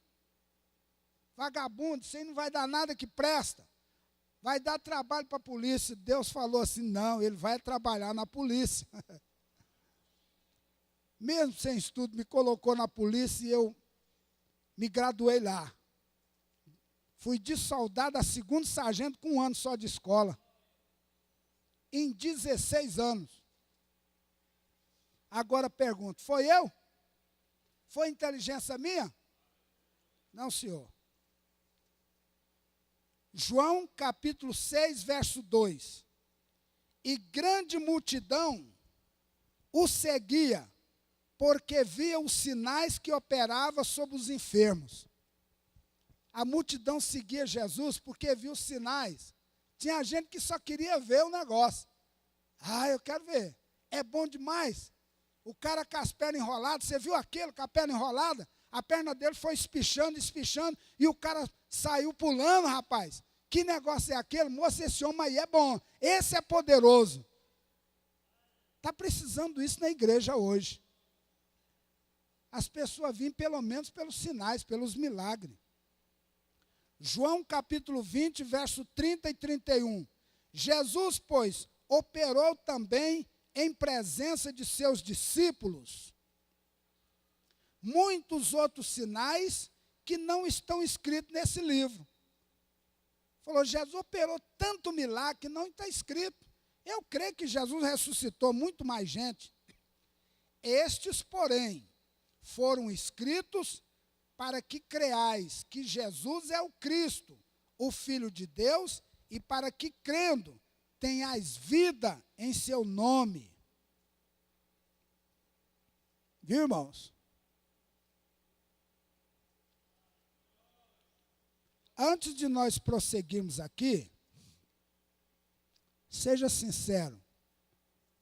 Vagabundo, isso aí não vai dar nada que presta. Vai dar trabalho para a polícia. Deus falou assim: não, ele vai trabalhar na polícia. Mesmo sem estudo, me colocou na polícia e eu me graduei lá. Fui de soldado a segundo sargento com 1 ano só de escola. Em 16 anos. Agora pergunto: foi eu? Foi inteligência minha? Não, senhor. João capítulo 6, verso 2. E grande multidão o seguia, porque via os sinais que operava sobre os enfermos. A multidão seguia Jesus porque via os sinais. Tinha gente que só queria ver o negócio. Ah, eu quero ver. É bom demais. O cara com as pernas enroladas, você viu aquele com a perna enrolada? A perna dele foi espichando, espichando, e o cara saiu pulando, rapaz. Que negócio é aquele? Moço, esse homem aí é bom. Esse é poderoso. Está precisando disso na igreja hoje. As pessoas vêm pelo menos pelos sinais, pelos milagres. João capítulo 20, verso 30 e 31. Jesus, pois, operou também em presença de seus discípulos muitos outros sinais que não estão escritos nesse livro. Falou: Jesus operou tanto milagre que não está escrito. Eu creio que Jesus ressuscitou muito mais gente. Estes, porém, foram escritos para que creais que Jesus é o Cristo, o Filho de Deus, e para que, crendo, tenhais vida em seu nome. Viu, irmãos? Antes de nós prosseguirmos aqui, seja sincero.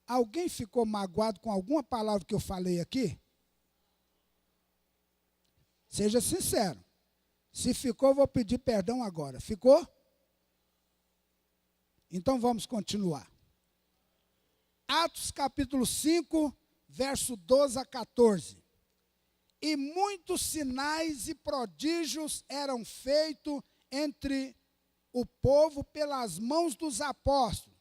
Alguém ficou magoado com alguma palavra que eu falei aqui? Seja sincero. Se ficou, vou pedir perdão agora. Ficou? Então vamos continuar. Atos capítulo 5, verso 12 a 14. E muitos sinais e prodígios eram feitos entre o povo pelas mãos dos apóstolos,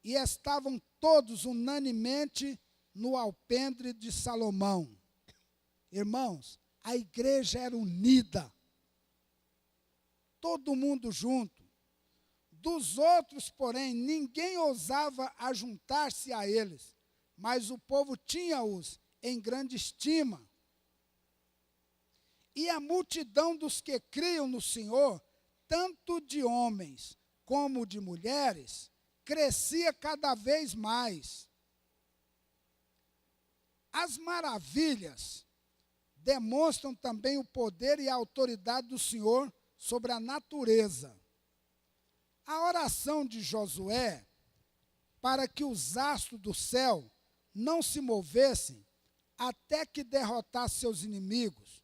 e estavam todos unanimemente no alpendre de Salomão. Irmãos, a igreja era unida, todo mundo junto. Dos outros, porém, ninguém ousava ajuntar-se a eles, mas o povo tinha-os em grande estima. E a multidão dos que criam no Senhor, tanto de homens como de mulheres, crescia cada vez mais. As maravilhas demonstram também o poder e a autoridade do Senhor sobre a natureza. A oração de Josué para que os astros do céu não se movessem até que derrotasse seus inimigos.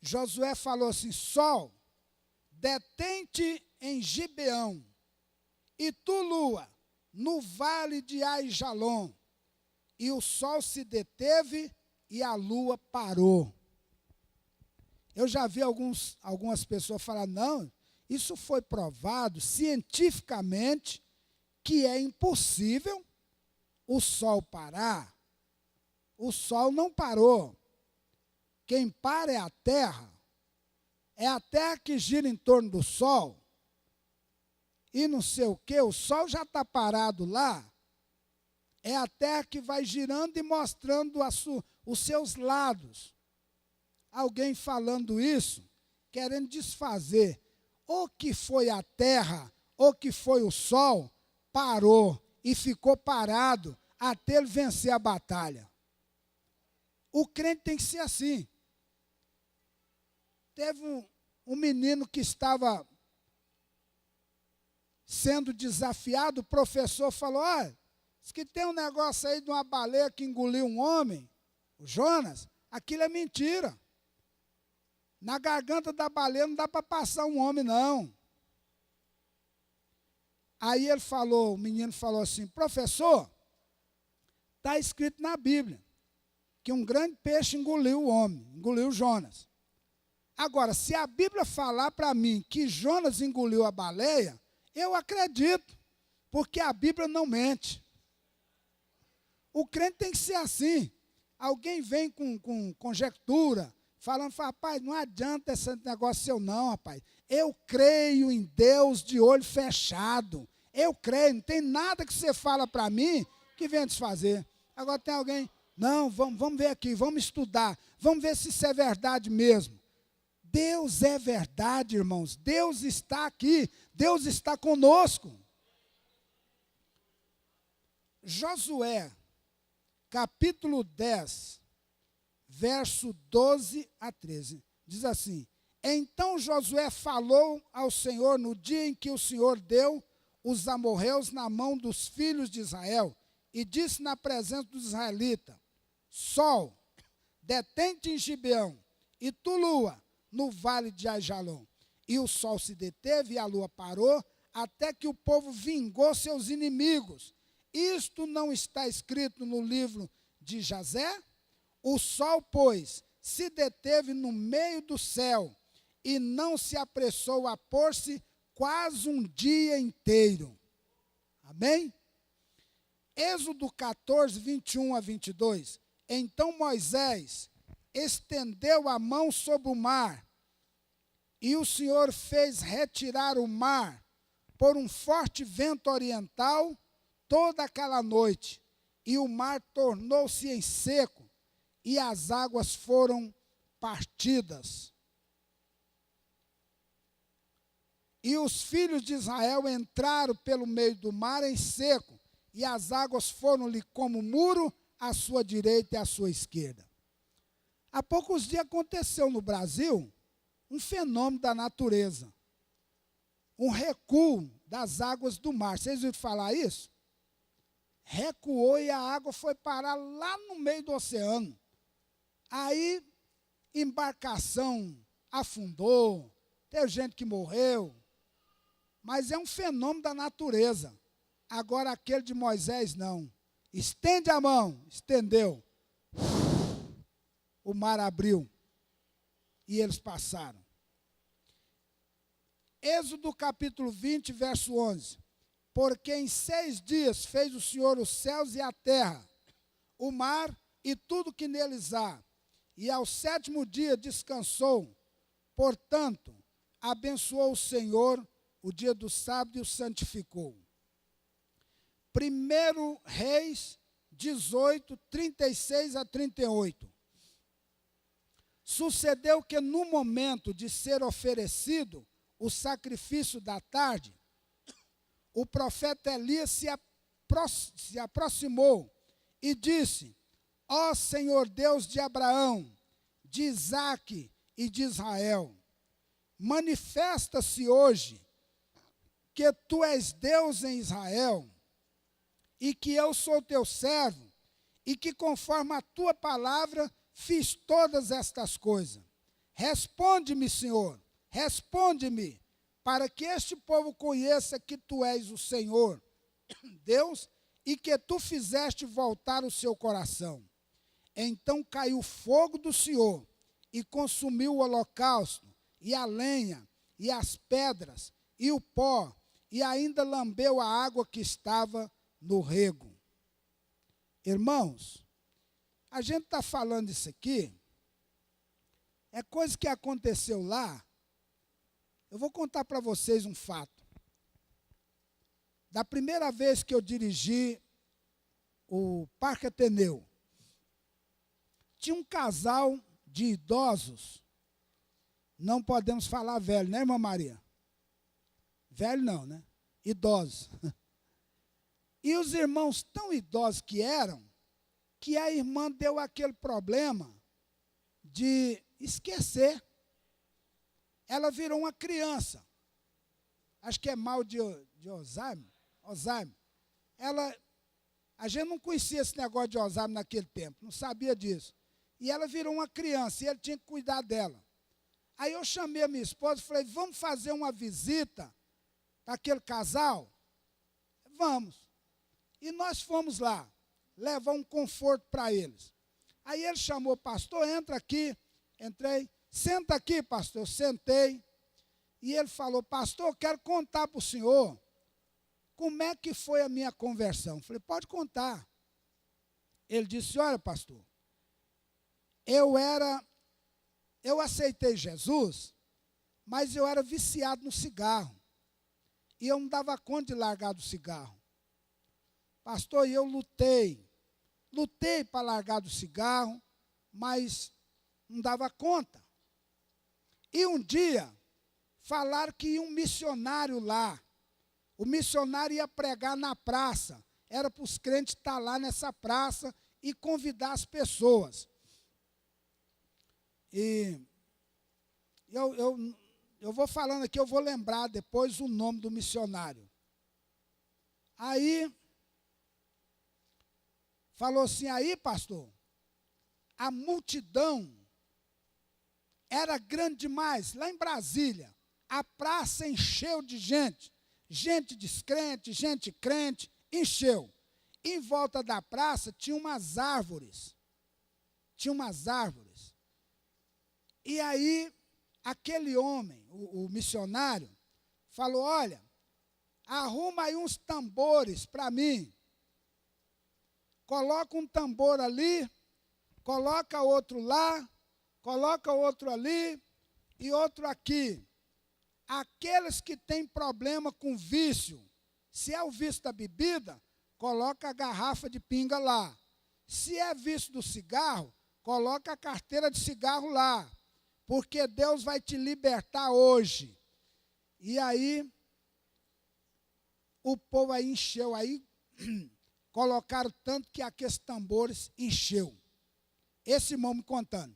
Josué falou assim: Sol, detente em Gibeão, e tu, lua, no vale de Aijalon. E o sol se deteve e a lua parou. Eu já vi algumas pessoas falar: não, isso foi provado cientificamente que é impossível o sol parar. O sol não parou. Quem para é a Terra. É a Terra que gira em torno do sol. E não sei o quê, o sol já está parado lá. É a Terra que vai girando e mostrando os seus lados. Alguém falando isso, querendo desfazer. Ou que foi a Terra, ou que foi o sol, parou e ficou parado até ele vencer a batalha. O crente tem que ser assim. Teve um menino que estava sendo desafiado, o professor falou: olha, diz que tem um negócio aí de uma baleia que engoliu um homem, o Jonas, aquilo é mentira. Na garganta da baleia não dá para passar um homem, não. Aí o menino falou assim: professor, está escrito na Bíblia que um grande peixe engoliu o homem, engoliu Jonas. Agora, se a Bíblia falar para mim que Jonas engoliu a baleia, eu acredito, porque a Bíblia não mente. O crente tem que ser assim. Alguém vem com conjectura, falando: rapaz, não adianta esse negócio seu não, rapaz. Eu creio em Deus de olho fechado. Eu creio, não tem nada que você fala para mim que venha desfazer. Agora tem alguém: não, vamos ver aqui, vamos estudar, vamos ver se isso é verdade mesmo. Deus é verdade, irmãos. Deus está aqui, Deus está conosco. Josué, capítulo 10, verso 12 a 13, diz assim: então Josué falou ao Senhor no dia em que o Senhor deu os amorreus na mão dos filhos de Israel, e disse na presença dos israelitas: Sol, detente em Gibeão, e tu, lua, no vale de Aijalon. E o sol se deteve e a lua parou, até que o povo vingou seus inimigos. Isto não está escrito no livro de Jazé? O sol, pois, se deteve no meio do céu, e não se apressou a pôr-se quase um dia inteiro. Amém? Êxodo 14, 21 a 22. Então Moisés estendeu a mão sobre o mar, e o Senhor fez retirar o mar por um forte vento oriental toda aquela noite, e o mar tornou-se em seco, e as águas foram partidas. E os filhos de Israel entraram pelo meio do mar em seco, e as águas foram-lhe como muro à sua direita e à sua esquerda. Há poucos dias aconteceu no Brasil um fenômeno da natureza, um recuo das águas do mar. Vocês ouviram falar isso? Recuou e a água foi parar lá no meio do oceano. Aí, embarcação afundou, teve gente que morreu, mas é um fenômeno da natureza. Agora aquele de Moisés não. Estende a mão, estendeu. O mar abriu e eles passaram. Êxodo capítulo 20, verso 11. Porque em 6 dias fez o Senhor os céus e a terra, o mar e tudo que neles há, e ao 7º dia descansou. Portanto, abençoou o Senhor o dia do sábado e o santificou. 1 Reis 18, 36 a 38. Sucedeu que no momento de ser oferecido o sacrifício da tarde, o profeta Elias se aproximou e disse: Ó Senhor Deus de Abraão, de Isaque e de Israel, manifesta-se hoje que tu és Deus em Israel, e que eu sou teu servo, e que conforme a tua palavra fiz todas estas coisas. Responde-me, Senhor, responde-me, para que este povo conheça que tu és o Senhor, Deus, e que tu fizeste voltar o seu coração. Então caiu fogo do Senhor, e consumiu o holocausto, e a lenha, e as pedras, e o pó, e ainda lambeu a água que estava no rego. Irmãos, a gente está falando isso aqui, é coisa que aconteceu lá. Eu vou contar para vocês um fato. Da primeira vez que eu dirigi o Parque Ateneu, tinha um casal de idosos, não podemos falar velho, né, irmã Maria? Velho não, né? Idosos. E os irmãos tão idosos que eram, que a irmã deu aquele problema de esquecer. Ela virou uma criança. Acho que é mal de Alzheimer. A gente não conhecia esse negócio de Alzheimer naquele tempo, não sabia disso. E ela virou uma criança, e ele tinha que cuidar dela. Aí eu chamei a minha esposa e falei: vamos fazer uma visita para aquele casal? Vamos. E nós fomos lá, levar um conforto para eles. Aí ele chamou o pastor: entra aqui. Entrei. Senta aqui, pastor. Eu sentei. E ele falou: pastor, eu quero contar para o senhor como é que foi a minha conversão. Eu falei: pode contar. Ele disse: olha, pastor, eu aceitei Jesus, mas eu era viciado no cigarro. E eu não dava conta de largar do cigarro. Pastor, e eu lutei para largar do cigarro, mas não dava conta. E um dia, falaram que ia um missionário lá. O missionário ia pregar na praça. Era para os crentes estar lá nessa praça e convidar as pessoas. E eu vou falando aqui, eu vou lembrar depois o nome do missionário. Aí, falou assim: aí, pastor, a multidão era grande demais. Lá em Brasília, a praça encheu de gente. Gente descrente, gente crente, encheu. Em volta da praça tinha umas árvores. E aí, aquele homem, o missionário, falou: olha, arruma aí uns tambores para mim. Coloca um tambor ali, coloca outro lá, coloca outro ali e outro aqui. Aqueles que têm problema com vício, se é o vício da bebida, coloca a garrafa de pinga lá. Se é vício do cigarro, coloca a carteira de cigarro lá. Porque Deus vai te libertar hoje. E aí, o povo aí encheu, aí colocaram tanto que aqueles tambores encheu. Esse irmão me contando.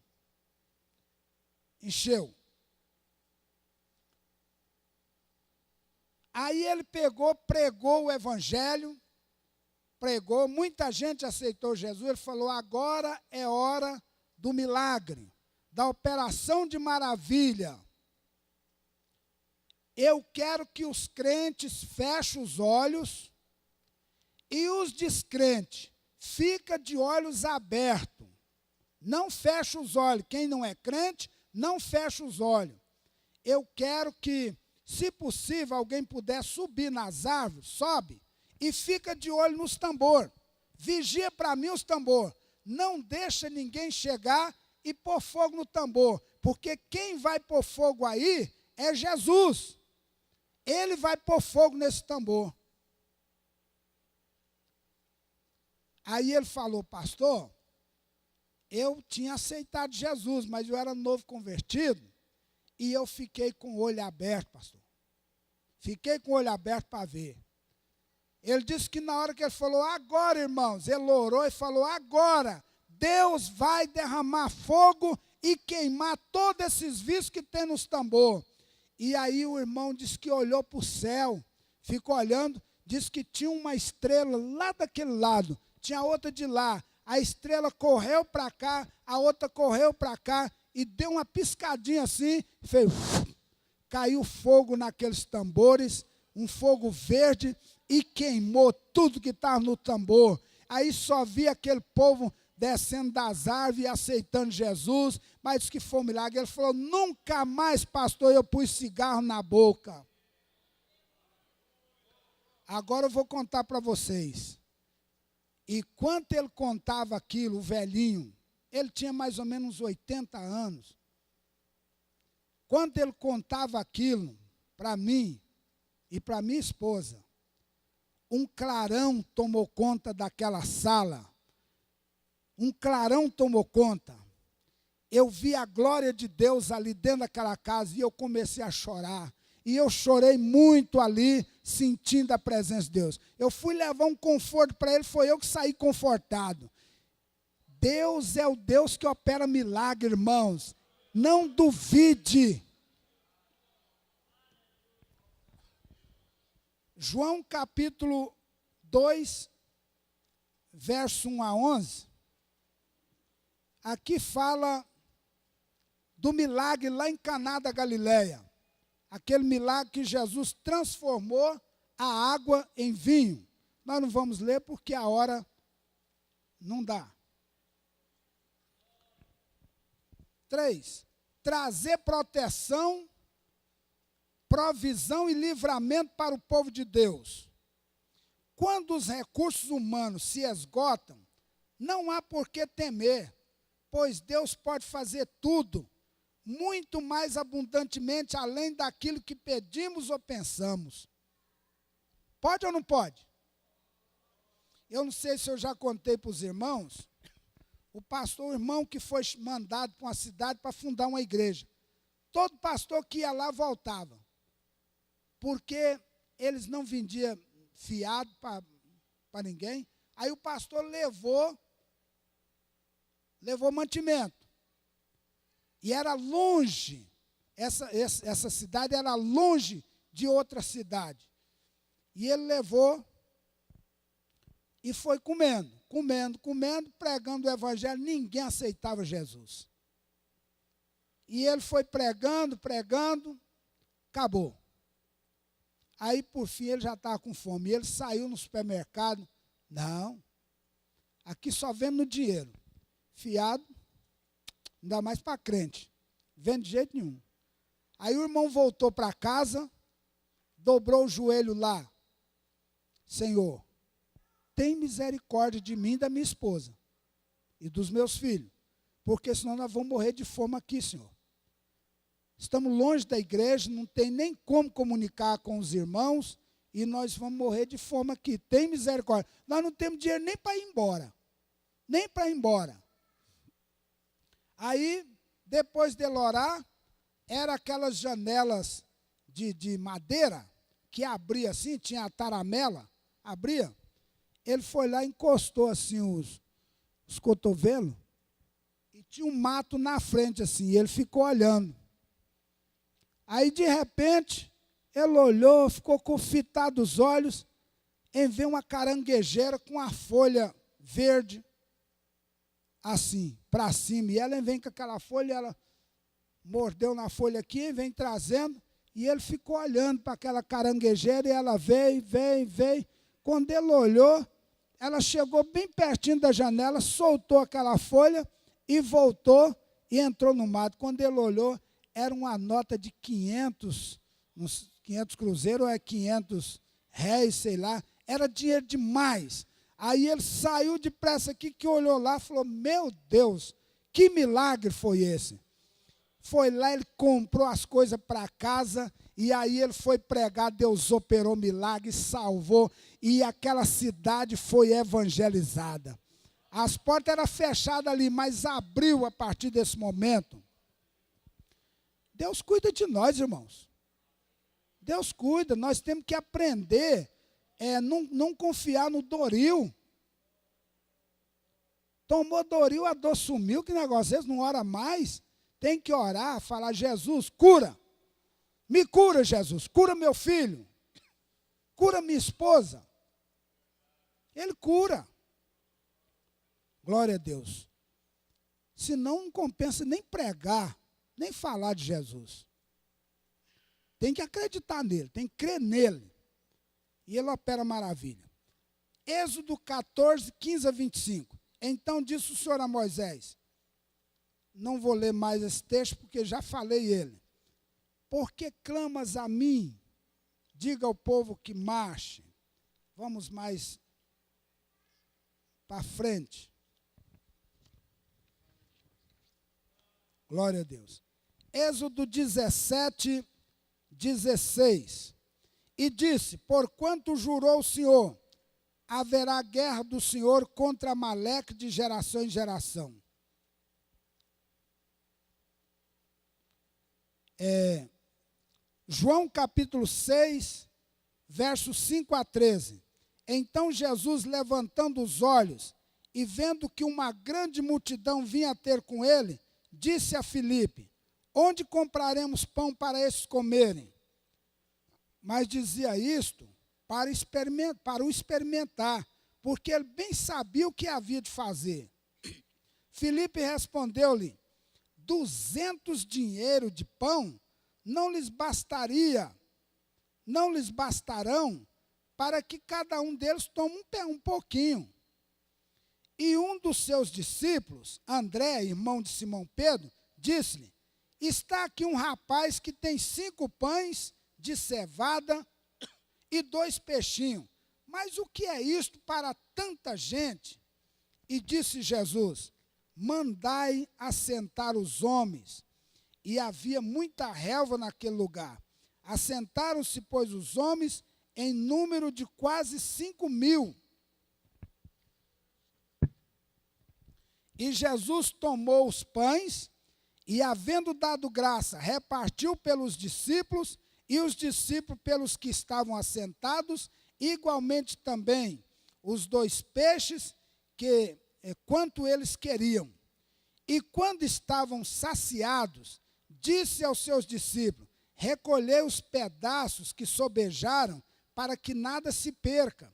Encheu. Aí ele pregou o evangelho, muita gente aceitou Jesus. Ele falou: agora é hora do milagre, da operação de maravilha. Eu quero que os crentes fechem os olhos e os descrentes fiquem de olhos abertos. Não feche os olhos. Quem não é crente, não feche os olhos. Eu quero que, se possível, alguém puder subir nas árvores, sobe, e fica de olho nos tambor. Vigia para mim os tambor. Não deixa ninguém chegar e pôr fogo no tambor, porque quem vai pôr fogo aí é Jesus. Ele vai pôr fogo nesse tambor. Aí ele falou: pastor, eu tinha aceitado Jesus, mas eu era novo convertido, e eu fiquei com o olho aberto, pastor. Fiquei com o olho aberto para ver. Ele disse que na hora que ele falou, agora, irmãos, ele orou e falou, agora, Deus vai derramar fogo e queimar todos esses vícios que tem nos tambor. E aí o irmão disse que olhou para o céu, ficou olhando, disse que tinha uma estrela lá daquele lado, tinha outra de lá. A estrela correu para cá, a outra correu para cá, e deu uma piscadinha assim, fez, caiu fogo naqueles tambores, um fogo verde, e queimou tudo que estava no tambor. Aí só via aquele povo descendo das árvores e aceitando Jesus, mas disse que foi um milagre. Ele falou, nunca mais, pastor, eu pus cigarro na boca. Agora eu vou contar para vocês. E quando ele contava aquilo, o velhinho, ele tinha mais ou menos uns 80 anos. Quando ele contava aquilo para mim e para minha esposa, um clarão tomou conta daquela sala. Um clarão tomou conta. Eu vi a glória de Deus ali dentro daquela casa e eu comecei a chorar. E eu chorei muito ali, sentindo a presença de Deus. Eu fui levar um conforto para ele, foi eu que saí confortado. Deus é o Deus que opera milagre, irmãos. Não duvide. João capítulo 2, verso 1 a 11. Aqui fala do milagre lá em Caná da Galileia. Aquele milagre que Jesus transformou a água em vinho. Nós não vamos ler porque a hora não dá. 3. Trazer proteção, provisão e livramento para o povo de Deus. Quando os recursos humanos se esgotam, não há por que temer, pois Deus pode fazer tudo, muito mais abundantemente, além daquilo que pedimos ou pensamos. Pode ou não pode? Eu não sei se eu já contei para os irmãos, o irmão que foi mandado para uma cidade para fundar uma igreja. Todo pastor que ia lá voltava, porque eles não vendiam fiado para ninguém. Aí o pastor levou mantimento. E era longe, essa cidade era longe de outra cidade. E ele levou e foi comendo, pregando o evangelho. Ninguém aceitava Jesus. E ele foi pregando, acabou. Aí, por fim, ele já estava com fome. E ele saiu no supermercado. Não, aqui só vendo no dinheiro. Fiado, ainda mais para crente. Vende de jeito nenhum. Aí o irmão voltou para casa, dobrou o joelho lá. Senhor, tem misericórdia de mim e da minha esposa e dos meus filhos, porque senão nós vamos morrer de fome aqui, Senhor. Estamos longe da igreja, não tem nem como comunicar com os irmãos e nós vamos morrer de fome aqui. Tem misericórdia. Nós não temos dinheiro nem para ir embora. Nem para ir embora. Aí, depois dele orar, era aquelas janelas de madeira que abria assim, tinha a taramela, abria. Ele foi lá e encostou assim os cotovelos e tinha um mato na frente assim, e ele ficou olhando. Aí, de repente, ele olhou, ficou com fitado os olhos, e veio uma caranguejeira com a folha verde, assim, para cima. E ela vem com aquela folha, ela mordeu na folha aqui, vem trazendo, e ele ficou olhando para aquela caranguejeira, e ela veio. Quando ele olhou, ela chegou bem pertinho da janela, soltou aquela folha, e voltou, e entrou no mato. Quando ele olhou, era uma nota de 500, uns 500 cruzeiros, ou 500 réis, sei lá, era dinheiro demais. Aí ele saiu depressa aqui, que olhou lá e falou, meu Deus, que milagre foi esse? Foi lá, ele comprou as coisas para casa, e aí ele foi pregar, Deus operou milagre, salvou, e aquela cidade foi evangelizada. As portas eram fechadas ali, mas abriu a partir desse momento. Deus cuida de nós, irmãos. Deus cuida, nós temos que aprender não confiar no Doril. Tomou Doril, a dor sumiu, que negócio é esse? Não ora mais. Tem que orar, falar, Jesus, cura. Me cura, Jesus, cura meu filho. Cura minha esposa. Ele cura. Glória a Deus. Senão não compensa nem pregar, nem falar de Jesus. Tem que acreditar nele, tem que crer nele. E ele opera maravilha. Êxodo 14, 15 a 25. Então disse o Senhor a Moisés, não vou ler mais esse texto porque já falei ele. Por que clamas a mim? Diga ao povo que marche. Vamos mais para frente. Glória a Deus. Êxodo 17, 16. E disse, porquanto jurou o Senhor, haverá guerra do Senhor contra Amaleque de geração em geração. João capítulo 6, versos 5 a 13. Então Jesus, levantando os olhos e vendo que uma grande multidão vinha ter com ele, disse a Filipe, onde compraremos pão para estes comerem? Mas dizia isto para o experimentar, porque ele bem sabia o que havia de fazer. Filipe respondeu-lhe, 200 dinheiro de pão não lhes bastarão para que cada um deles tome um pouquinho. E um dos seus discípulos, André, irmão de Simão Pedro, disse-lhe, está aqui um rapaz que tem 5 pães de cevada e 2 peixinhos. Mas o que é isto para tanta gente? E disse Jesus, mandai assentar os homens. E havia muita relva naquele lugar. Assentaram-se, pois, os homens em número de quase 5.000. E Jesus tomou os pães e, havendo dado graça, repartiu pelos discípulos e os discípulos pelos que estavam assentados, igualmente também os 2 peixes, quanto eles queriam. E quando estavam saciados, disse aos seus discípulos, recolhei os pedaços que sobejaram, para que nada se perca.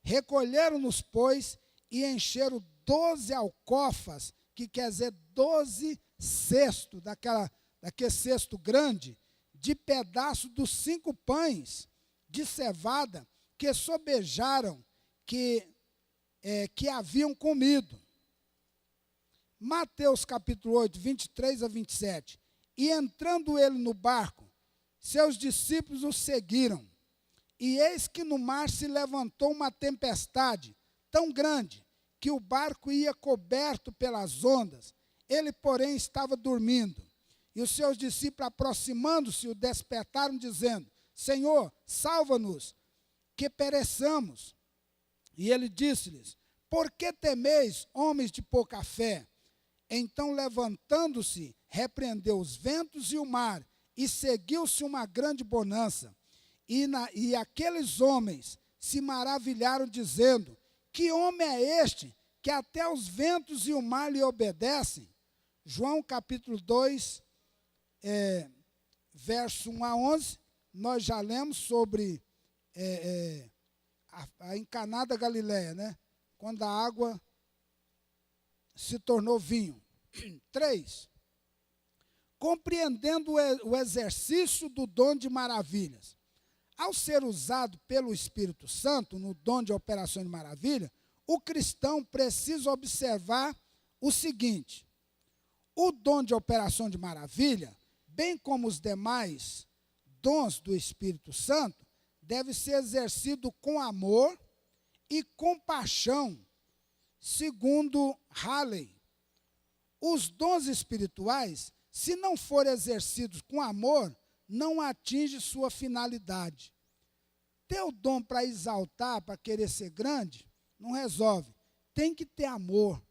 Recolheram-nos, pois, e encheram 12 alcofas, que quer dizer 12 cestos, daquele cesto grande, de pedaços dos 5 pães de cevada que sobejaram, que haviam comido. Mateus capítulo 8, 23 a 27. E entrando ele no barco, seus discípulos o seguiram. E eis que no mar se levantou uma tempestade tão grande, que o barco ia coberto pelas ondas. Ele, porém, estava dormindo. E os seus discípulos, aproximando-se, o despertaram, dizendo, Senhor, salva-nos, que pereçamos. E ele disse-lhes, por que temeis, homens de pouca fé? Então, levantando-se, repreendeu os ventos e o mar, e seguiu-se uma grande bonança. E aqueles homens se maravilharam, dizendo, que homem é este, que até os ventos e o mar lhe obedecem? João capítulo 2, verso 1 a 11, nós já lemos sobre a encanada Galileia, né? Quando a água se tornou vinho. 3. Compreendendo o exercício do dom de maravilhas. Ao ser usado pelo Espírito Santo no dom de operação de maravilha, o cristão precisa observar o seguinte: o dom de operação de maravilha, bem como os demais dons do Espírito Santo, deve ser exercido com amor e compaixão, segundo Halley. Os dons espirituais, se não forem exercidos com amor, não atinge sua finalidade. Ter o dom para exaltar, para querer ser grande, não resolve. Tem que ter amor,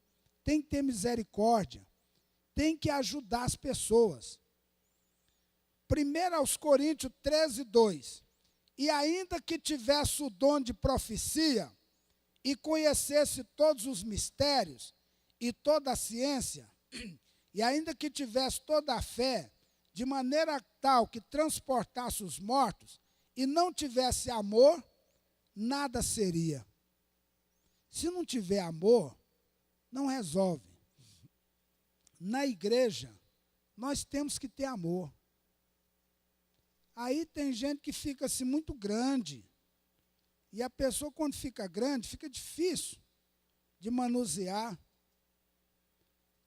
tem que ter misericórdia, tem que ajudar as pessoas. 1 aos Coríntios 13, 2. e ainda que tivesse o dom de profecia, e conhecesse todos os mistérios e toda a ciência, e ainda que tivesse toda a fé, de maneira tal que transportasse os mortos, e não tivesse amor, nada seria. Se não tiver amor, não resolve. Na igreja, nós temos que ter amor. Aí tem gente que fica assim muito grande. E a pessoa, quando fica grande, fica difícil de manusear.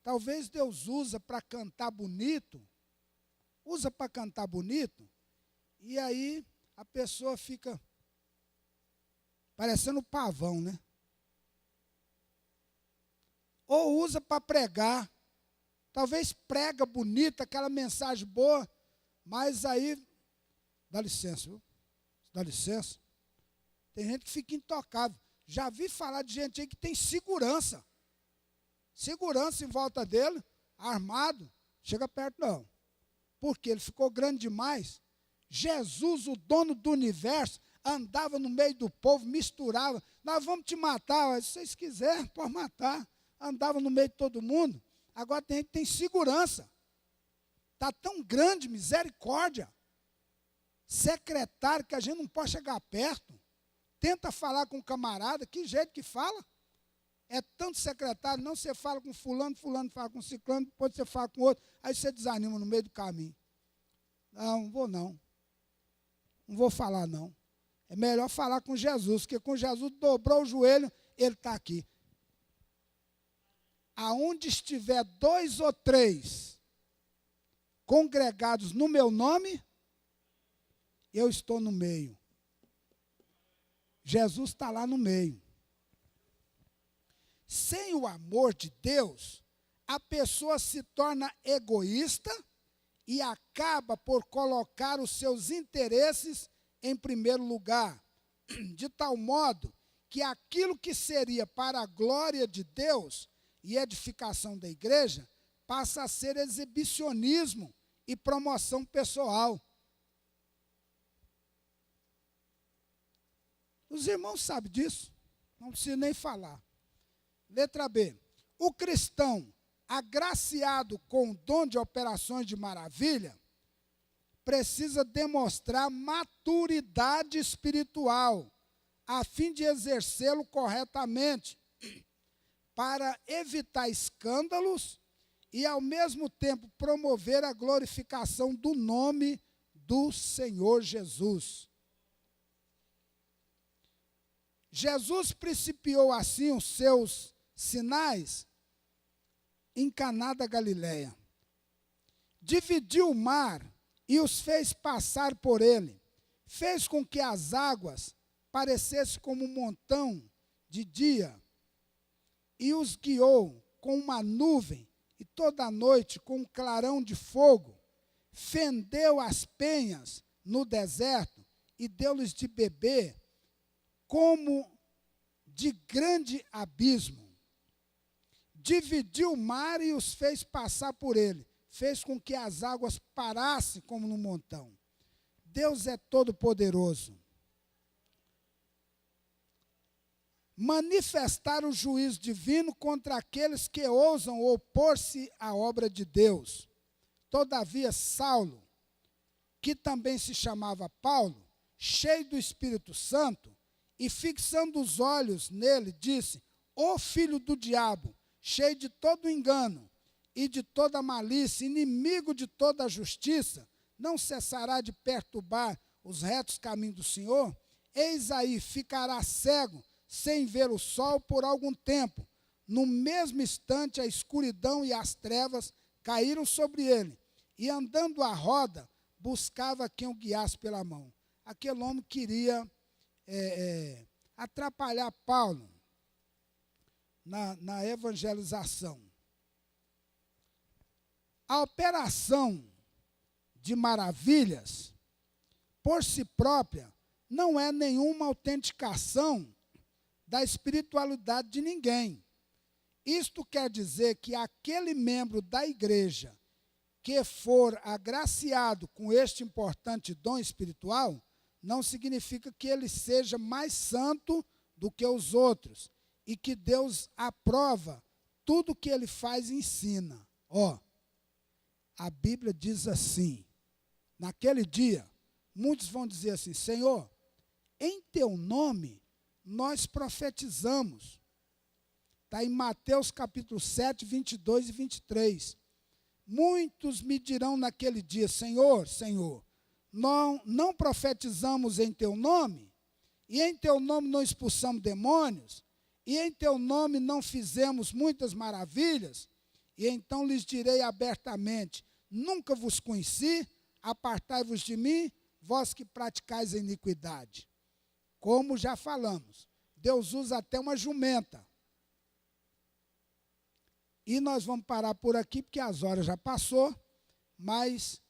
Talvez Deus usa para cantar bonito, e aí a pessoa fica parecendo pavão, né? Ou usa para pregar. Talvez prega bonita, aquela mensagem boa, mas aí, dá licença, viu? Dá licença. Tem gente que fica intocável. Já vi falar de gente aí que tem segurança. Segurança em volta dele, armado. Chega perto, não. Porque ele ficou grande demais. Jesus, o dono do universo, andava no meio do povo, misturava. Nós vamos te matar. Se vocês quiserem, pode matar. Andava no meio de todo mundo. Agora tem gente que tem segurança. Está tão grande, misericórdia. Secretário que a gente não pode chegar perto. Tenta falar com o camarada, que jeito que fala? É tanto secretário, não, você fala com fulano, fulano fala com ciclano, depois você fala com outro, aí você desanima no meio do caminho. Não vou não. Não vou falar não. É melhor falar com Jesus, porque com Jesus dobrou o joelho, ele está aqui. Aonde estiver 2 ou 3 congregados no meu nome, eu estou no meio. Jesus está lá no meio. Sem o amor de Deus, a pessoa se torna egoísta e acaba por colocar os seus interesses em primeiro lugar, de tal modo que aquilo que seria para a glória de Deus e edificação da igreja passa a ser exibicionismo e promoção pessoal. Os irmãos sabem disso, não preciso nem falar. Letra B. O cristão agraciado com o dom de operações de maravilha precisa demonstrar maturidade espiritual a fim de exercê-lo corretamente, para evitar escândalos e, ao mesmo tempo, promover a glorificação do nome do Senhor Jesus. Jesus principiou assim os seus sinais em Caná da Galileia. Dividiu o mar e os fez passar por ele. Fez com que as águas parecessem como um montão de dia e os guiou com uma nuvem e toda a noite com um clarão de fogo. Fendeu as penhas no deserto e deu-lhes de beber como de grande abismo. Dividiu o mar e os fez passar por ele. Fez com que as águas parassem como num montão. Deus é todo-poderoso. Manifestar o juízo divino contra aqueles que ousam opor-se à obra de Deus. Todavia, Saulo, que também se chamava Paulo, cheio do Espírito Santo, e fixando os olhos nele, disse: Ó filho do diabo, cheio de todo engano e de toda malícia, inimigo de toda a justiça, não cessará de perturbar os retos caminhos do Senhor? Eis aí, ficará cego, sem ver o sol por algum tempo. No mesmo instante, a escuridão e as trevas caíram sobre ele, e andando à roda, buscava quem o guiasse pela mão. Aquele homem queria atrapalhar Paulo na evangelização. A operação de maravilhas, por si própria, não é nenhuma autenticação da espiritualidade de ninguém. Isto quer dizer que aquele membro da igreja que for agraciado com este importante dom espiritual não significa que ele seja mais santo do que os outros e que Deus aprova tudo que ele faz e ensina. A Bíblia diz assim, naquele dia, muitos vão dizer assim, Senhor, em teu nome nós profetizamos. Está em Mateus capítulo 7, 22 e 23. Muitos me dirão naquele dia, Senhor, Senhor, não profetizamos em teu nome? E em teu nome não expulsamos demônios? E em teu nome não fizemos muitas maravilhas? E então lhes direi abertamente, nunca vos conheci, apartai-vos de mim, vós que praticais a iniquidade. Como já falamos, Deus usa até uma jumenta. E nós vamos parar por aqui, porque as horas já passou, mas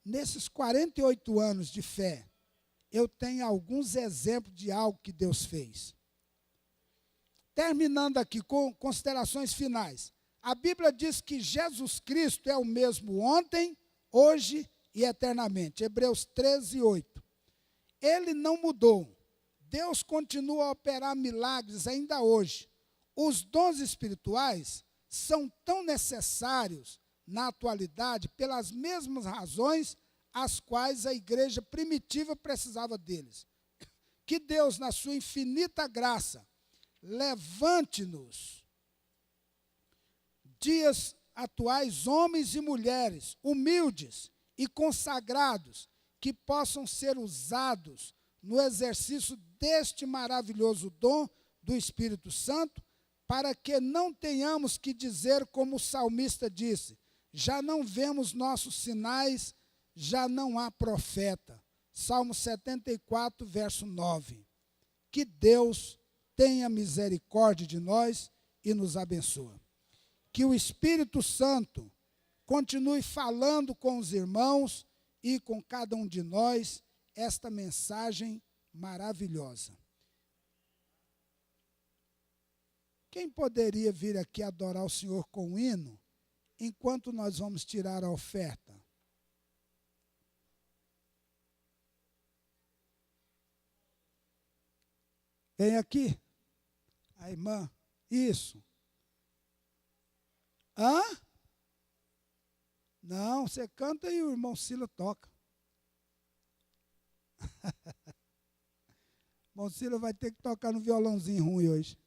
nesses 48 anos de fé, eu tenho alguns exemplos de algo que Deus fez. Terminando aqui com considerações finais. A Bíblia diz que Jesus Cristo é o mesmo ontem, hoje e eternamente. Hebreus 13, 8. Ele não mudou. Deus continua a operar milagres ainda hoje. Os dons espirituais são tão necessários na atualidade pelas mesmas razões as quais a igreja primitiva precisava deles. Que Deus, na sua infinita graça, levante-nos, dias atuais, homens e mulheres humildes e consagrados, que possam ser usados no exercício deste maravilhoso dom do Espírito Santo, para que não tenhamos que dizer como o salmista disse, já não vemos nossos sinais, já não há profeta. Salmo 74, verso 9. Que Deus tenha misericórdia de nós e nos abençoe. Que o Espírito Santo continue falando com os irmãos e com cada um de nós esta mensagem maravilhosa. Quem poderia vir aqui adorar o Senhor com um hino, enquanto nós vamos tirar a oferta? Vem aqui. A irmã. Isso. Hã? Não, você canta e o irmão Sila toca. O irmão Sila vai ter que tocar no violãozinho ruim hoje.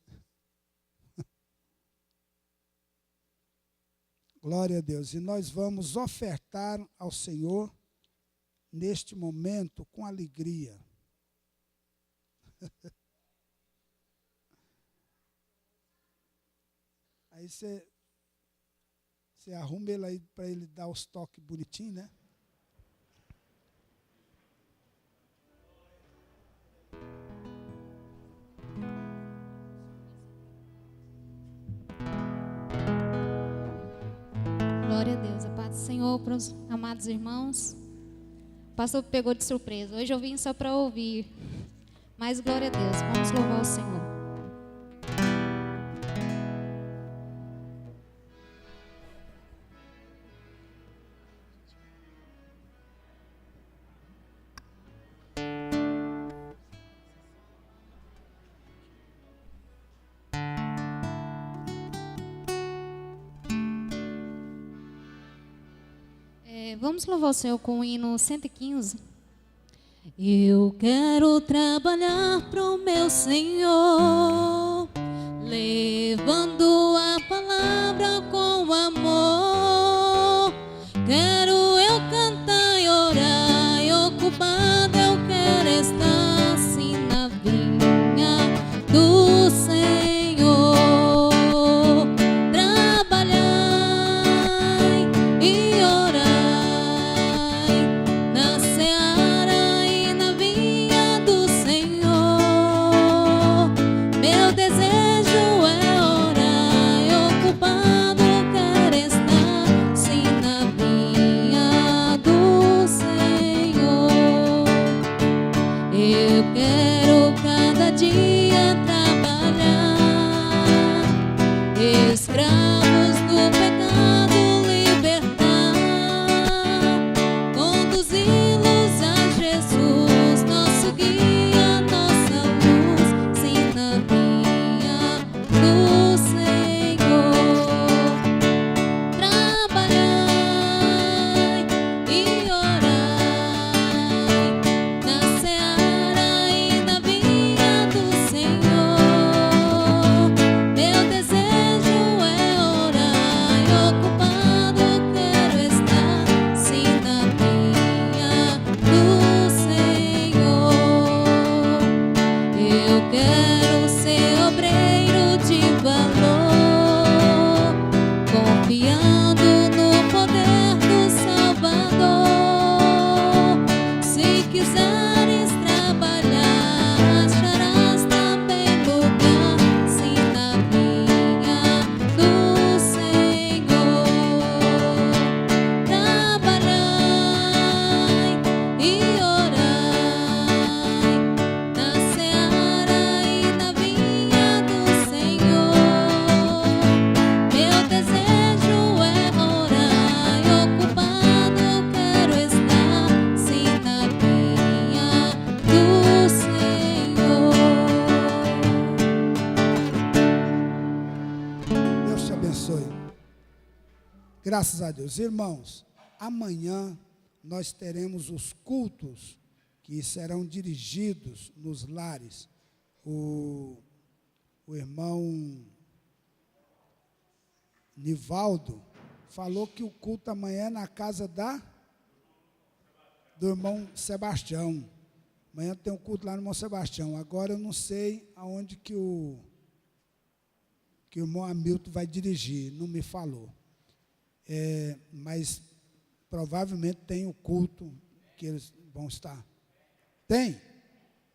Glória a Deus. E nós vamos ofertar ao Senhor neste momento com alegria. Aí você arruma ele aí para ele dar os toques bonitinhos, né? Glória a Deus. A paz do Senhor para os amados irmãos. O pastor pegou de surpresa. Hoje eu vim só para ouvir. Mas glória a Deus. Vamos louvar o Senhor. Vamos louvar o Senhor com o hino 115. Eu quero trabalhar pro meu Senhor, levando a palavra com amor. Quero eu cantar e orar, e ocupado eu quero estar assim na vinha do Senhor. Conduzi-los a Jesus, nosso Graças a Deus. Irmãos, amanhã nós teremos os cultos que serão dirigidos nos lares. O irmão Nivaldo falou que o culto amanhã é na casa do irmão Sebastião. Amanhã tem um culto lá no irmão Sebastião. Agora eu não sei aonde que o irmão Hamilton vai dirigir, não me falou. Mas provavelmente tem o culto que eles vão estar. Tem?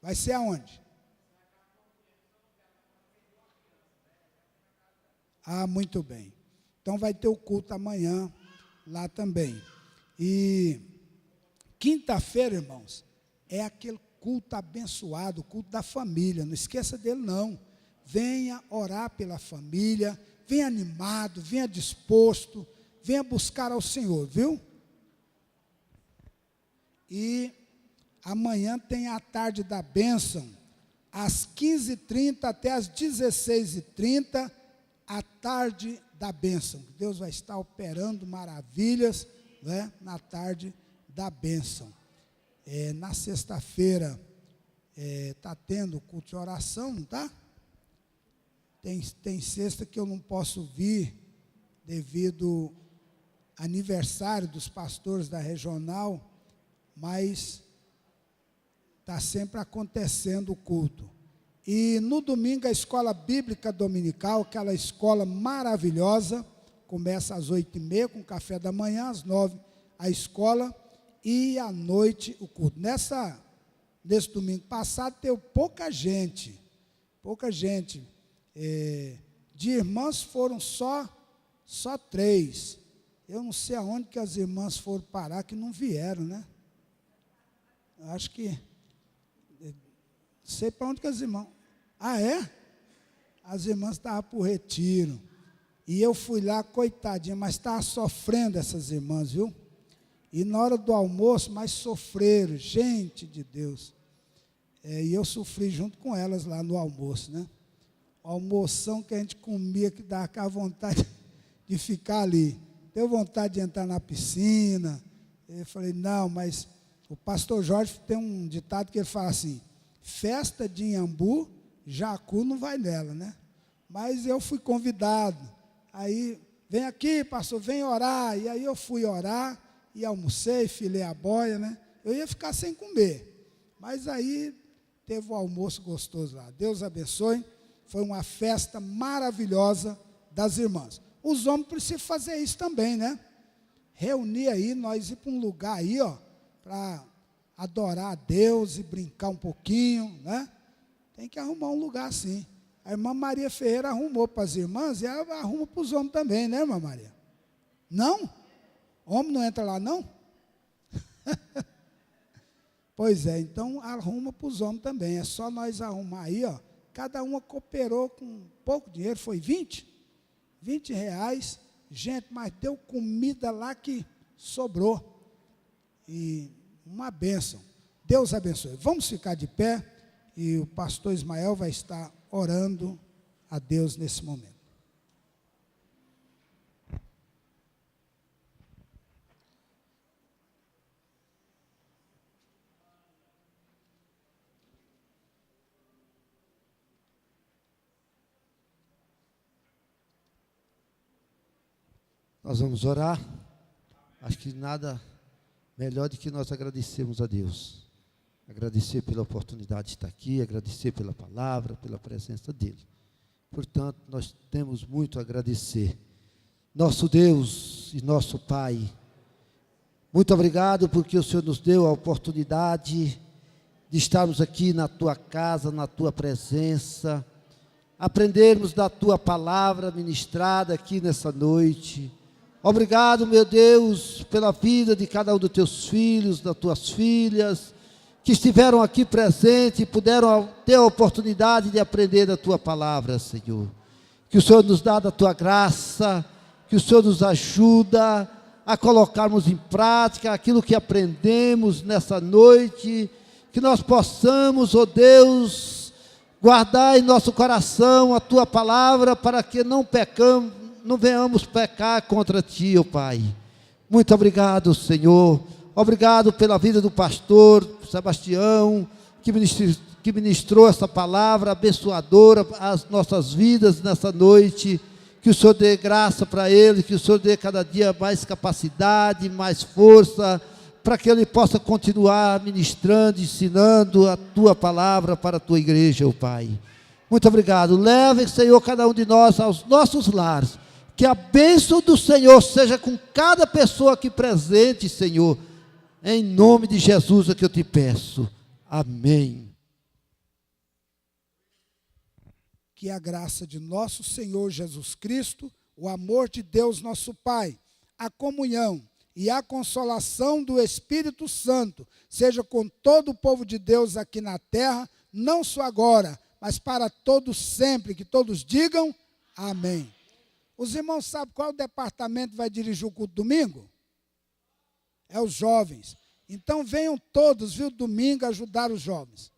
Vai ser aonde? Ah, muito bem. Então vai ter o culto amanhã lá também. E quinta-feira, irmãos, é aquele culto abençoado, o culto da família. Não esqueça dele, não. Venha orar pela família, venha animado, venha disposto, venha buscar ao Senhor, viu? E amanhã tem a tarde da bênção, às 15h30 até às 16h30, a tarde da bênção. Deus vai estar operando maravilhas, né, na tarde da bênção. Na sexta-feira está tendo culto de oração, não está? Tem sexta que eu não posso vir devido ao aniversário dos pastores da regional, mas está sempre acontecendo o culto. E no domingo a escola bíblica dominical, aquela escola maravilhosa, começa às 8h30 com café da manhã, às 9h a escola e à noite o culto. Nesse domingo passado teve pouca gente. De irmãs foram só 3. Eu não sei aonde que as irmãs foram parar, que não vieram, né? Acho que, não sei para onde que as irmãs... Ah, é? As irmãs estavam para o retiro. E eu fui lá, coitadinha, mas estava sofrendo essas irmãs, viu? E na hora do almoço, mas sofreram, gente de Deus. E eu sofri junto com elas lá no almoço, né? O almoção que a gente comia, que dava aquela vontade de ficar ali. Deu vontade de entrar na piscina. Eu falei, não, mas o pastor Jorge tem um ditado que ele fala assim, festa de Inhambu, jacu não vai nela, né? Mas eu fui convidado. Aí, vem aqui, pastor, vem orar. E aí eu fui orar e almocei, filei a boia, né? Eu ia ficar sem comer. Mas aí teve um almoço gostoso lá. Deus abençoe. Foi uma festa maravilhosa das irmãs. Os homens precisam fazer isso também, né? Reunir aí, nós ir para um lugar aí, ó, para adorar a Deus e brincar um pouquinho, né? Tem que arrumar um lugar assim. A irmã Maria Ferreira arrumou para as irmãs e ela arruma para os homens também, né, irmã Maria? Não? Homem não entra lá, não? Pois é, então arruma para os homens também. É só nós arrumar aí, ó. Cada uma cooperou com pouco dinheiro, foi 20 reais. Gente, mas deu comida lá que sobrou. E uma bênção. Deus abençoe. Vamos ficar de pé e o pastor Ismael vai estar orando a Deus nesse momento. Nós vamos orar. Acho que nada melhor do que nós agradecermos a Deus. Agradecer pela oportunidade de estar aqui, agradecer pela palavra, pela presença dEle. Portanto, nós temos muito a agradecer. Nosso Deus e nosso Pai, muito obrigado porque o Senhor nos deu a oportunidade de estarmos aqui na Tua casa, na Tua presença, aprendermos da Tua palavra ministrada aqui nessa noite. Obrigado, meu Deus, pela vida de cada um dos Teus filhos, das Tuas filhas, que estiveram aqui presentes e puderam ter a oportunidade de aprender da Tua palavra, Senhor. Que o Senhor nos dá da Tua graça, que o Senhor nos ajuda a colocarmos em prática aquilo que aprendemos nessa noite, que nós possamos, ó Deus, guardar em nosso coração a Tua palavra para que não não venhamos pecar contra Ti, ó Pai. Muito obrigado, Senhor. Obrigado pela vida do pastor Sebastião, que ministrou essa palavra abençoadora às nossas vidas nessa noite. Que o Senhor dê graça para ele, que o Senhor dê cada dia mais capacidade, mais força, para que ele possa continuar ministrando, ensinando a Tua palavra para a Tua igreja, ó Pai. Muito obrigado. Leve, Senhor, cada um de nós aos nossos lares. Que a bênção do Senhor seja com cada pessoa aqui presente, Senhor. Em nome de Jesus é que eu te peço. Amém. Que a graça de nosso Senhor Jesus Cristo, o amor de Deus nosso Pai, a comunhão e a consolação do Espírito Santo seja com todo o povo de Deus aqui na terra, não só agora, mas para todos sempre. Que todos digam amém. Os irmãos sabem qual departamento vai dirigir o culto domingo? É os jovens. Então venham todos, viu, domingo, ajudar os jovens.